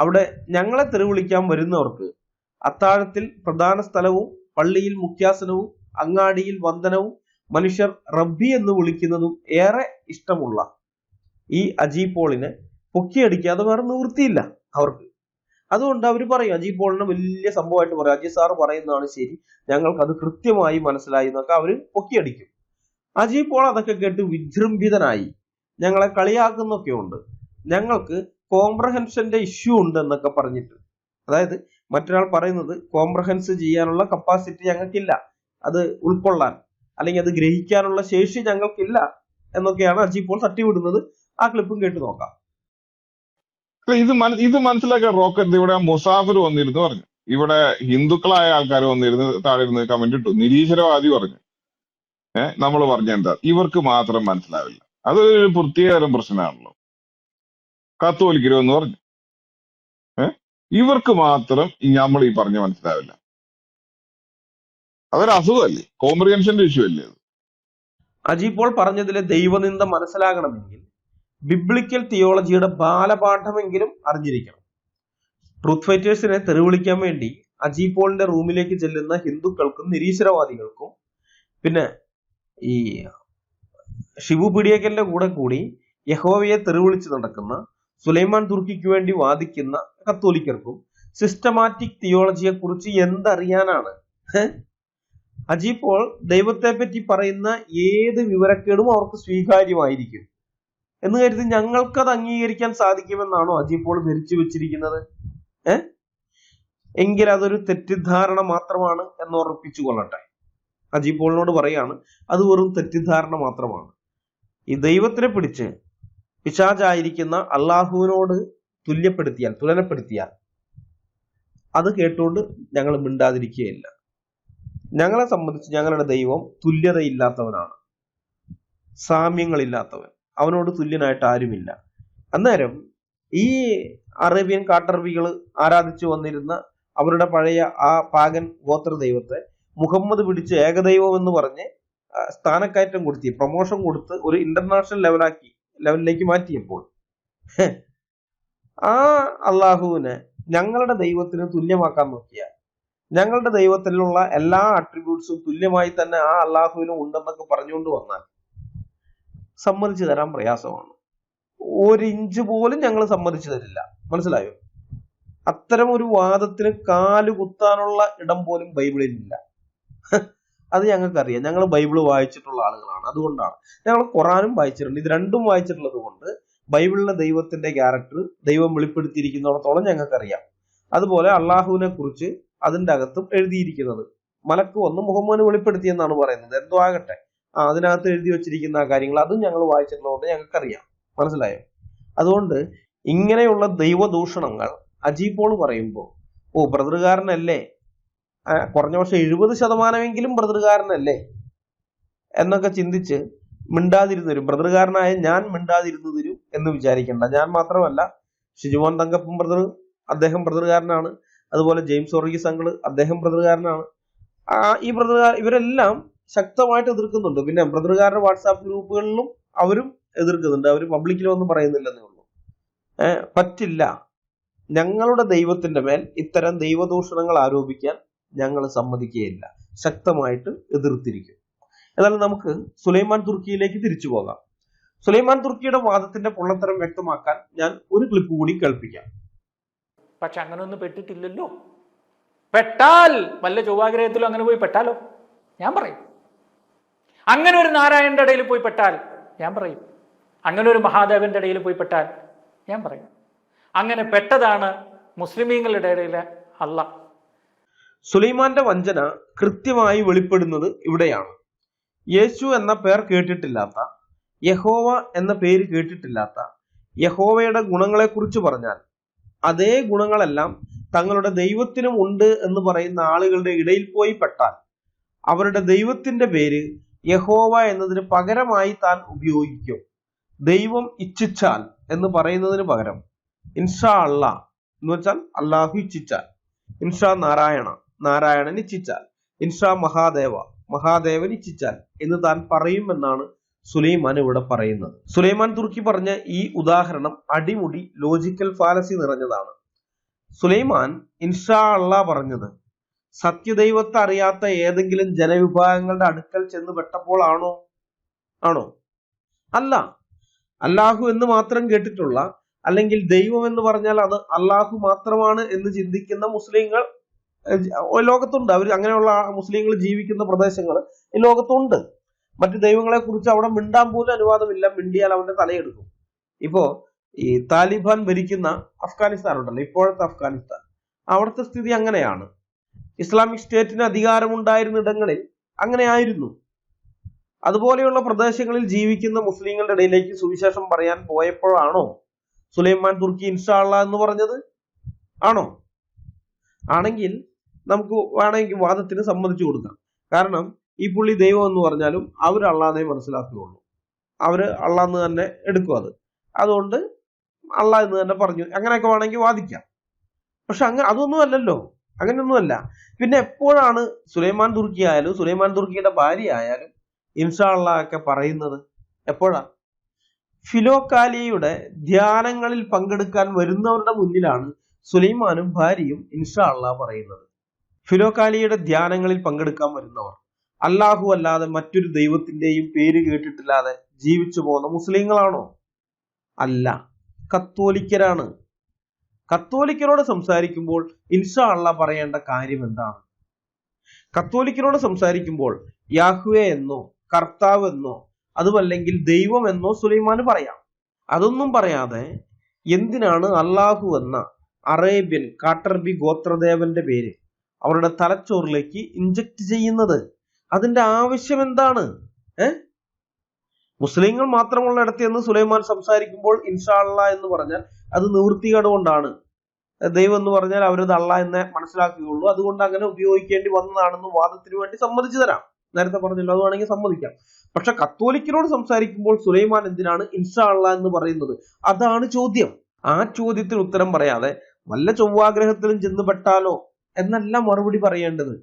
അവിടെ ഞങ്ങളെ തെറി വിളിക്കാൻ വരുന്നവർക്ക് അത്താഴത്തിൽ പ്രധാന സ്ഥലവും പള്ളിയിൽ മുഖ്യാസനവും അങ്ങാടിയിൽ വന്ദനവും മനുഷ്യർ റബ്ബി എന്ന് വിളിക്കുന്നതും ഏറെ ഇഷ്ടമുള്ള ഈ അജി പോളിനെ പൊക്കിയടിക്കാതെ വേറെ നിവൃത്തിയില്ല അവർക്ക്. അതുകൊണ്ട് അവർ പറയും, അജി പോളിനെ വലിയ സംഭവമായിട്ട് പറയും, അജി സാറ് പറയുന്നതാണ് ശരി, ഞങ്ങൾക്ക് അത് കൃത്യമായി മനസ്സിലായി എന്നൊക്കെ അവര് പൊക്കിയടിക്കും. അജി പോൾ അതൊക്കെ കേട്ട് വിജൃംഭിതനായി ഞങ്ങളെ കളിയാക്കുന്നൊക്കെ ഉണ്ട്. ഞങ്ങൾക്ക് കോംപ്രഹെൻഷന്റെ ഇഷ്യൂ ഉണ്ട് എന്നൊക്കെ പറഞ്ഞിട്ട്, അതായത് മറ്റൊരാൾ പറയുന്നത് കോംപ്രഹെൻസ് ചെയ്യാനുള്ള കപ്പാസിറ്റി ഞങ്ങൾക്കില്ല, അത് ഉൾക്കൊള്ളാൻ അല്ലെങ്കിൽ അത് ഗ്രഹിക്കാനുള്ള ശേഷി ഞങ്ങൾക്കില്ല എന്നൊക്കെയാണ് അജി പോൾ തട്ടിവിടുന്നത്. ആ ക്ലിപ്പും കേട്ട് നോക്കാം. ഇത് മനസ്സിലാക്കിയ റോക്കറ്റ് ഇവിടെ മുസാഫിർ വന്നിരുന്നു പറഞ്ഞു, ഇവിടെ ഹിന്ദുക്കളായ ആൾക്കാർ വന്നിരുന്ന് താഴെ ഇരുന്ന് കമന്റ് ഇട്ടു, നിരീശ്വരവാദി പറഞ്ഞു. നമ്മൾ പറഞ്ഞ എന്താ, ഇവർക്ക് മാത്രം മനസ്സിലാവില്ല, അതൊരു പ്രത്യേകതരം പ്രശ്നമാണല്ലോ. കത്തോലിക്കരോ എന്ന് പറഞ്ഞു, ഇവർക്ക് മാത്രം നമ്മൾ ഈ പറഞ്ഞ മനസ്സിലാവില്ല. അതൊരു അസുഖമല്ലേ, കോംപ്രിഹെൻഷന്റെ ഇഷ്യൂ അല്ലേ അത്. അജി പോൾ പറഞ്ഞതിലെ ദൈവനിന്ദ മനസ്സിലാകണമെങ്കിൽ ബിബ്ലിക്കൽ തിയോളജിയുടെ ബാലപാഠമെങ്കിലും അറിഞ്ഞിരിക്കണം. ട്രൂത്ത് ഫൈറ്റേഴ്സിനെ തെറിവിളിക്കാൻ വേണ്ടി അജി പോളിന്റെ റൂമിലേക്ക് ചെല്ലുന്ന ഹിന്ദുക്കൾക്കും നിരീശ്വരവാദികൾക്കും പിന്നെ ഈ ഷിബു പിടിയക്കലിന്റെ കൂടെ കൂടി യഹോവയെ തെറിവിളിച്ച് നടക്കുന്ന സുലൈമാൻ തുർക്കിക്ക് വേണ്ടി വാദിക്കുന്ന കത്തോലിക്കർക്കും സിസ്റ്റമാറ്റിക് തിയോളജിയെ കുറിച്ച് എന്തറിയാനാണ്? അജി പോൾ ദൈവത്തെ പറ്റി പറയുന്ന ഏത് വിവരക്കേടും അവർക്ക് സ്വീകാര്യമായിരിക്കും എന്ന് കരുതി ഞങ്ങൾക്കത് അംഗീകരിക്കാൻ സാധിക്കുമെന്നാണോ അജി പോൾ ധരിച്ചു വെച്ചിരിക്കുന്നത്? എങ്കിൽ അതൊരു തെറ്റിദ്ധാരണ മാത്രമാണ് എന്ന് ഉറപ്പിച്ചു കൊള്ളട്ടെ. അജി പോളിനോട് പറയാണ്, അത് വെറും തെറ്റിദ്ധാരണ മാത്രമാണ്. ഈ ദൈവത്തിനെ പിടിച്ച് പിശാചായിരിക്കുന്ന അള്ളാഹുവിനോട് തുലനപ്പെടുത്തിയാൽ അത് കേട്ടുകൊണ്ട് ഞങ്ങൾ മിണ്ടാതിരിക്കുകയില്ല. ഞങ്ങളെ സംബന്ധിച്ച് ഞങ്ങളുടെ ദൈവം തുല്യതയില്ലാത്തവനാണ്, സാമ്യങ്ങളില്ലാത്തവൻ, അവനോട് തുല്യനായിട്ട് ആരുമില്ല. അന്നേരം ഈ അറേബ്യൻ കാട്ടറബികൾ ആരാധിച്ചു വന്നിരുന്ന അവരുടെ പഴയ ആ പാഗൻ ഗോത്ര ദൈവത്തെ മുഹമ്മദ് പിടിച്ച് ഏകദൈവം എന്ന് പറഞ്ഞ് സ്ഥാനക്കയറ്റം കൊടുത്തി, പ്രൊമോഷൻ കൊടുത്ത് ഒരു ഇന്റർനാഷണൽ ലെവലിലേക്ക് മാറ്റിയപ്പോൾ ആ അള്ളാഹുവിനെ ഞങ്ങളുടെ ദൈവത്തിന് തുല്യമാക്കാൻ നോക്കിയാൽ, ഞങ്ങളുടെ ദൈവത്തിലുള്ള എല്ലാ അട്രിബ്യൂട്ട്സും തുല്യമായി തന്നെ ആ അള്ളാഹുവിനും ഉണ്ടെന്നൊക്കെ പറഞ്ഞുകൊണ്ട് വന്നാൽ സമ്മതിച്ചു തരാൻ പ്രയാസമാണ്. 1 ഇഞ്ച് പോലും ഞങ്ങൾ സമ്മതിച്ചു തരില്ല. മനസ്സിലായോ? അത്തരം ഒരു വാദത്തിന് കാല് കുത്താനുള്ള ഇടം പോലും ബൈബിളിലില്ല. അത് ഞങ്ങൾക്കറിയാം. ഞങ്ങൾ ബൈബിള് വായിച്ചിട്ടുള്ള ആളുകളാണ്. അതുകൊണ്ടാണ് ഞങ്ങൾ ഖുറാനും വായിച്ചിട്ടുണ്ട്. ഇത് രണ്ടും വായിച്ചിട്ടുള്ളത് കൊണ്ട് ബൈബിളിലെ ദൈവത്തിന്റെ ക്യാരക്ടർ ദൈവം വെളിപ്പെടുത്തിയിരിക്കുന്നിടത്തോളം ഞങ്ങൾക്കറിയാം. അതുപോലെ അള്ളാഹുവിനെ കുറിച്ച് അതിന്റെ അകത്തും എഴുതിയിരിക്കുന്നത് മലക്ക് വന്ന് മുഹമ്മദിന് വെളിപ്പെടുത്തിയെന്നാണ് പറയുന്നത്. എന്തോ ആകട്ടെ, അതിനകത്ത് എഴുതി വെച്ചിരിക്കുന്ന ആ കാര്യങ്ങൾ അതും ഞങ്ങൾ വായിച്ചിട്ടുള്ളതുകൊണ്ട് ഞങ്ങൾക്കറിയാം. മനസ്സിലായോ? അതുകൊണ്ട് ഇങ്ങനെയുള്ള ദൈവദൂഷണങ്ങൾ അജി പോൾ പറയുമ്പോൾ, ബ്രദറുകാരനല്ലേ, കുറഞ്ഞ പക്ഷെ 70% ബ്രദറുകാരനല്ലേ എന്നൊക്കെ ചിന്തിച്ച് മിണ്ടാതിരുന്നു തരും. ബ്രദറുകാരനായ ഞാൻ മിണ്ടാതിരുന്നു തരും എന്ന് വിചാരിക്കേണ്ട. ഞാൻ മാത്രമല്ല, ഷിജുമോൻ തങ്കപ്പൻ ബ്രദർ, അദ്ദേഹം ബ്രദറുകാരനാണ്. അതുപോലെ ജെയിംസ് വർഗീസ് അങ്കിള്, അദ്ദേഹം ബ്രദറുകാരനാണ്. ഈ ഇവരെല്ലാം ശക്തമായിട്ട് എതിർക്കുന്നുണ്ട്. പിന്നെ ബ്രദറുകാരുടെ വാട്സാപ്പ് ഗ്രൂപ്പുകളിലും അവരും എതിർക്കുന്നുണ്ട്. അവർ പബ്ലിക്കിലൊന്നും പറയുന്നില്ലെന്നേ ഉള്ളൂ. പറ്റില്ല, ഞങ്ങളുടെ ദൈവത്തിന്റെ മേൽ ഇത്തരം ദൈവദൂഷണങ്ങൾ ആരോപിക്കാൻ ഞങ്ങൾ സമ്മതിക്കുകയില്ല, ശക്തമായിട്ട് എതിർത്തിരിക്കും. എന്നാലും നമുക്ക് സുലൈമാൻ തുർക്കിയിലേക്ക് തിരിച്ചു പോകാം. സുലൈമാൻ തുർക്കിയുടെ വാദത്തിന്റെ പൊള്ളത്തരം വ്യക്തമാക്കാൻ ഞാൻ ഒരു ക്ലിപ്പ് കൂടി കേൾപ്പിക്കാം. പക്ഷെ അങ്ങനെ ഒന്നും പെട്ടിട്ടില്ലല്ലോ. പെട്ടാൽ വല്ല ചൊവ്വാഗ്രഹത്തിലും അങ്ങനെ പോയി പെട്ടാലോ? ഞാൻ പറയും. അങ്ങനെ ഒരു നാരായണന്റെ ഇടയിൽ പോയി പെട്ടാൽ ഞാൻ പറയും. അങ്ങനെ ഒരു മഹാദേവന്റെ ഇടയിൽ പോയി പെട്ടാൽ ഞാൻ പറയും. അങ്ങനെ പെട്ടതാണ് മുസ്ലിമീങ്ങളുടെ ഇടയിലെ അള്ളാഹ്. സുലൈമാന്റെ വഞ്ചന കൃത്യമായി വെളിപ്പെടുന്നത് ഇവിടെയാണ്. യേശു എന്ന പേർ കേട്ടിട്ടില്ലാത്ത, യഹോവ എന്ന പേര് കേട്ടിട്ടില്ലാത്ത, യഹോവയുടെ ഗുണങ്ങളെക്കുറിച്ച് പറഞ്ഞാൽ അതേ ഗുണങ്ങളെല്ലാം തങ്ങളുടെ ദൈവത്തിനും ഉണ്ട് എന്ന് പറയുന്ന ആളുകളുടെ ഇടയിൽ പോയി പെട്ടാൽ അവരുടെ ദൈവത്തിന്റെ പേര് യഹോവ എന്നതിന് പകരമായി താൻ ഉപയോഗിക്കും. ദൈവം ഇച്ഛിച്ചാൽ എന്ന് പറയുന്നതിന് പകരം ഇൻഷാ അള്ളാ എന്ന് വെച്ചാൽ അള്ളാഹു ഇച്ഛിച്ചാൽ, ഇൻഷാ നാരായണ, നാരായണൻ ഇച്ഛിച്ചാൽ, ഇൻഷാ മഹാദേവ, മഹാദേവൻ ഇച്ഛിച്ചാൽ എന്ന് താൻ പറയുമെന്നാണ് സുലൈമാൻ ഇവിടെ പറയുന്നത്. സുലൈമാൻ തുർക്കി പറഞ്ഞ ഈ ഉദാഹരണം അടിമുടി ലോജിക്കൽ ഫാലസി നിറഞ്ഞതാണ്. സുലൈമാൻ ഇൻഷാ അള്ളാ പറഞ്ഞത് സത്യദൈവത്തെ അറിയാത്ത ഏതെങ്കിലും ജനവിഭാഗങ്ങളുടെ അടുക്കൽ ചെന്ന് പെട്ടപ്പോൾ ആണോ? അല്ല. അല്ലാഹു എന്ന് മാത്രം കേട്ടിട്ടുള്ള, അല്ലെങ്കിൽ ദൈവം എന്ന് പറഞ്ഞാൽ അത് അല്ലാഹു മാത്രമാണ് എന്ന് ചിന്തിക്കുന്ന മുസ്ലിങ്ങൾ ലോകത്തുണ്ട്. അവർ അങ്ങനെയുള്ള മുസ്ലിങ്ങൾ ജീവിക്കുന്ന പ്രദേശങ്ങൾ ഈ ലോകത്തുണ്ട്. മറ്റു ദൈവങ്ങളെ കുറിച്ച് അവിടെ മിണ്ടാൻ പോലും അനുവാദമില്ല. മിണ്ടിയാൽ അവന്റെ തലയെടുക്കും. ഇപ്പോ ഈ താലിബാൻ ഭരിക്കുന്ന അഫ്ഗാനിസ്ഥാൻ ഉണ്ടല്ലോ, ഇപ്പോഴത്തെ അഫ്ഗാനിസ്ഥാൻ, അവിടുത്തെ സ്ഥിതി അങ്ങനെയാണ്. ഇസ്ലാമിക് സ്റ്റേറ്റിന് അധികാരമുണ്ടായിരുന്ന ഇടങ്ങളിൽ അങ്ങനെ ആയിരുന്നു. അതുപോലെയുള്ള പ്രദേശങ്ങളിൽ ജീവിക്കുന്ന മുസ്ലിങ്ങളുടെ ഇടയിലേക്ക് സുവിശേഷം പറയാൻ പോയപ്പോഴാണോ സുലൈമാൻ തുർക്കി ഇൻഷാ അള്ളാ എന്ന് പറഞ്ഞത്? ആണെങ്കിൽ നമുക്ക് വേണമെങ്കിൽ വാദത്തിന് സമ്മതിച്ചു കൊടുക്കാം. കാരണം ഈ പുള്ളി ദൈവം എന്ന് പറഞ്ഞാലും അവർ അള്ളാന്നേ മനസ്സിലാക്കുകയുള്ളൂ. അവര് അള്ളാന്ന് തന്നെ എടുക്കും. അതുകൊണ്ട് അള്ളാ എന്ന് തന്നെ പറഞ്ഞു, അങ്ങനെയൊക്കെ വേണമെങ്കിൽ വാദിക്കാം. പക്ഷെ അതൊന്നും അല്ലല്ലോ, അങ്ങനെയൊന്നുമല്ല. പിന്നെ എപ്പോഴാണ് സുലൈമാൻ തുർക്കി ആയാലും സുലൈമാൻ തുർക്കിയുടെ ഭാര്യ ആയാലും ഇൻഷാ അള്ളാ ഒക്കെ പറയുന്നത്? എപ്പോഴാ? ഫിലോക്കാലിയുടെ ധ്യാനങ്ങളിൽ പങ്കെടുക്കാൻ വരുന്നവരുടെ മുന്നിലാണ് സുലൈമാനും ഭാര്യയും ഇൻഷാ അള്ളാ പറയുന്നത്. ഫിലോക്കാലിയുടെ ധ്യാനങ്ങളിൽ പങ്കെടുക്കാൻ വരുന്നവർ അല്ലാഹു അല്ലാതെ മറ്റൊരു ദൈവത്തിന്റെയും പേര് കേട്ടിട്ടില്ലാതെ ജീവിച്ചു പോകുന്ന മുസ്ലിങ്ങളാണോ? അല്ല, കത്തോലിക്കരാണ്. കത്തോലിക്കരോട് സംസാരിക്കുമ്പോൾ ഇൻഷാ അള്ളാ പറയേണ്ട കാര്യം എന്താണ്? കത്തോലിക്കരോട് സംസാരിക്കുമ്പോൾ യാഹ്വേ എന്നോ കർത്താവ് എന്നോ അതുമല്ലെങ്കിൽ ദൈവം എന്നോ സുലൈമാന് പറയാം. അതൊന്നും പറയാതെ എന്തിനാണ് അല്ലാഹു എന്ന അറേബ്യൻ കാട്ടർബി ഗോത്രദേവന്റെ പേര് അവരുടെ തലച്ചോറിലേക്ക് ഇഞ്ചക്ട് ചെയ്യുന്നത്? അതിന്റെ ആവശ്യം എന്താണ്? മുസ്ലിങ്ങൾ മാത്രമുള്ള ഇടത്ത് എന്ന് സുലൈമാൻ സംസാരിക്കുമ്പോൾ ഇൻഷാ അള്ളാ എന്ന് പറഞ്ഞാൽ അത് നിവൃത്തികേട് കൊണ്ടാണ്. ദൈവം എന്ന് പറഞ്ഞാൽ അവരത് അള്ളാ എന്നേ മനസ്സിലാക്കുകയുള്ളൂ, അതുകൊണ്ട് അങ്ങനെ ഉപയോഗിക്കേണ്ടി വന്നതാണെന്ന് വാദത്തിന് വേണ്ടി സമ്മതിച്ചു തരാം. നേരത്തെ പറഞ്ഞല്ലോ, അത് വേണമെങ്കിൽ സമ്മതിക്കാം. പക്ഷെ കത്തോലിക്കരോട് സംസാരിക്കുമ്പോൾ സുലൈമാൻ എന്തിനാണ് ഇൻഷാ അള്ളാ എന്ന് പറയുന്നത്? അതാണ് ചോദ്യം. ആ ചോദ്യത്തിന് ഉത്തരം പറയാതെ വല്ല ചൊവ്വാഗ്രഹത്തിലും ചെന്നുപെട്ടാലോ എന്നല്ല മറുപടി പറയേണ്ടത്.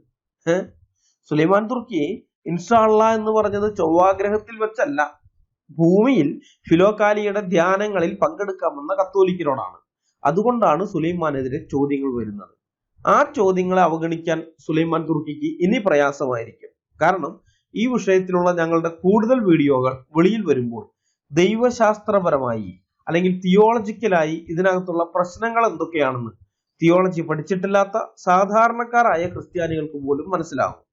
സുലൈമാൻ തുർക്കി ഇൻഷാ അള്ളാ എന്ന് പറഞ്ഞത് ചൊവ്വാഗ്രഹത്തിൽ വെച്ചല്ല, ഭൂമിയിൽ ഫിലോക്കാലിയുടെ ധ്യാനങ്ങളിൽ പങ്കെടുക്കാമെന്ന കത്തോലിക്കരോടാണ്. അതുകൊണ്ടാണ് സുലൈമാനെതിരെ ചോദ്യങ്ങൾ വരുന്നത്. ആ ചോദ്യങ്ങളെ അവഗണിക്കാൻ സുലൈമാൻ തുർക്കിക്ക് ഇനി പ്രയാസമായിരിക്കും. കാരണം ഈ വിഷയത്തിലുള്ള ഞങ്ങളുടെ കൂടുതൽ വീഡിയോകൾ വെളിയിൽ വരുമ്പോൾ ദൈവശാസ്ത്രപരമായി അല്ലെങ്കിൽ തിയോളജിക്കലായി ഇതിനകത്തുള്ള പ്രശ്നങ്ങൾ എന്തൊക്കെയാണെന്ന് തിയോളജി പഠിച്ചിട്ടില്ലാത്ത സാധാരണക്കാരായ ക്രിസ്ത്യാനികൾക്ക് പോലും മനസ്സിലാവും.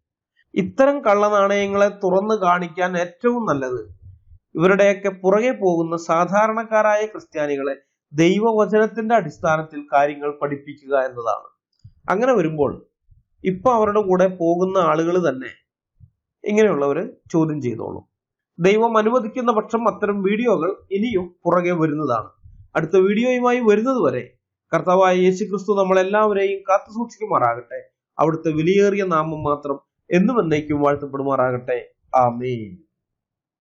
ഇത്തരം കള്ളനാണയങ്ങളെ തുറന്നു കാണിക്കാൻ ഏറ്റവും നല്ലത് ഇവരുടെയൊക്കെ പുറകെ പോകുന്ന സാധാരണക്കാരായ ക്രിസ്ത്യാനികളെ ദൈവവചനത്തിന്റെ അടിസ്ഥാനത്തിൽ കാര്യങ്ങൾ പഠിപ്പിക്കുക എന്നതാണ്. അങ്ങനെ വരുമ്പോൾ ഇപ്പൊ അവരുടെ കൂടെ പോകുന്ന ആളുകൾ തന്നെ ഇങ്ങനെയുള്ളവര് ചോദ്യം ചെയ്തോളും. ദൈവം അനുവദിക്കുന്ന പക്ഷം അത്തരം വീഡിയോകൾ ഇനിയും പുറകെ വരുന്നതാണ്. അടുത്ത വീഡിയോയുമായി വരുന്നത് വരെ കർത്താവായ യേശുക്രിസ്തു നമ്മളെല്ലാവരെയും കാത്തു സൂക്ഷിക്കുമാറാകട്ടെ. അവിടുത്തെ വിലയേറിയ നാമം മാത്രം എന്നും എന്നേക്കും വാഴ്ത്തപ്പെടുമാറാകട്ടെ. ആമേൻ.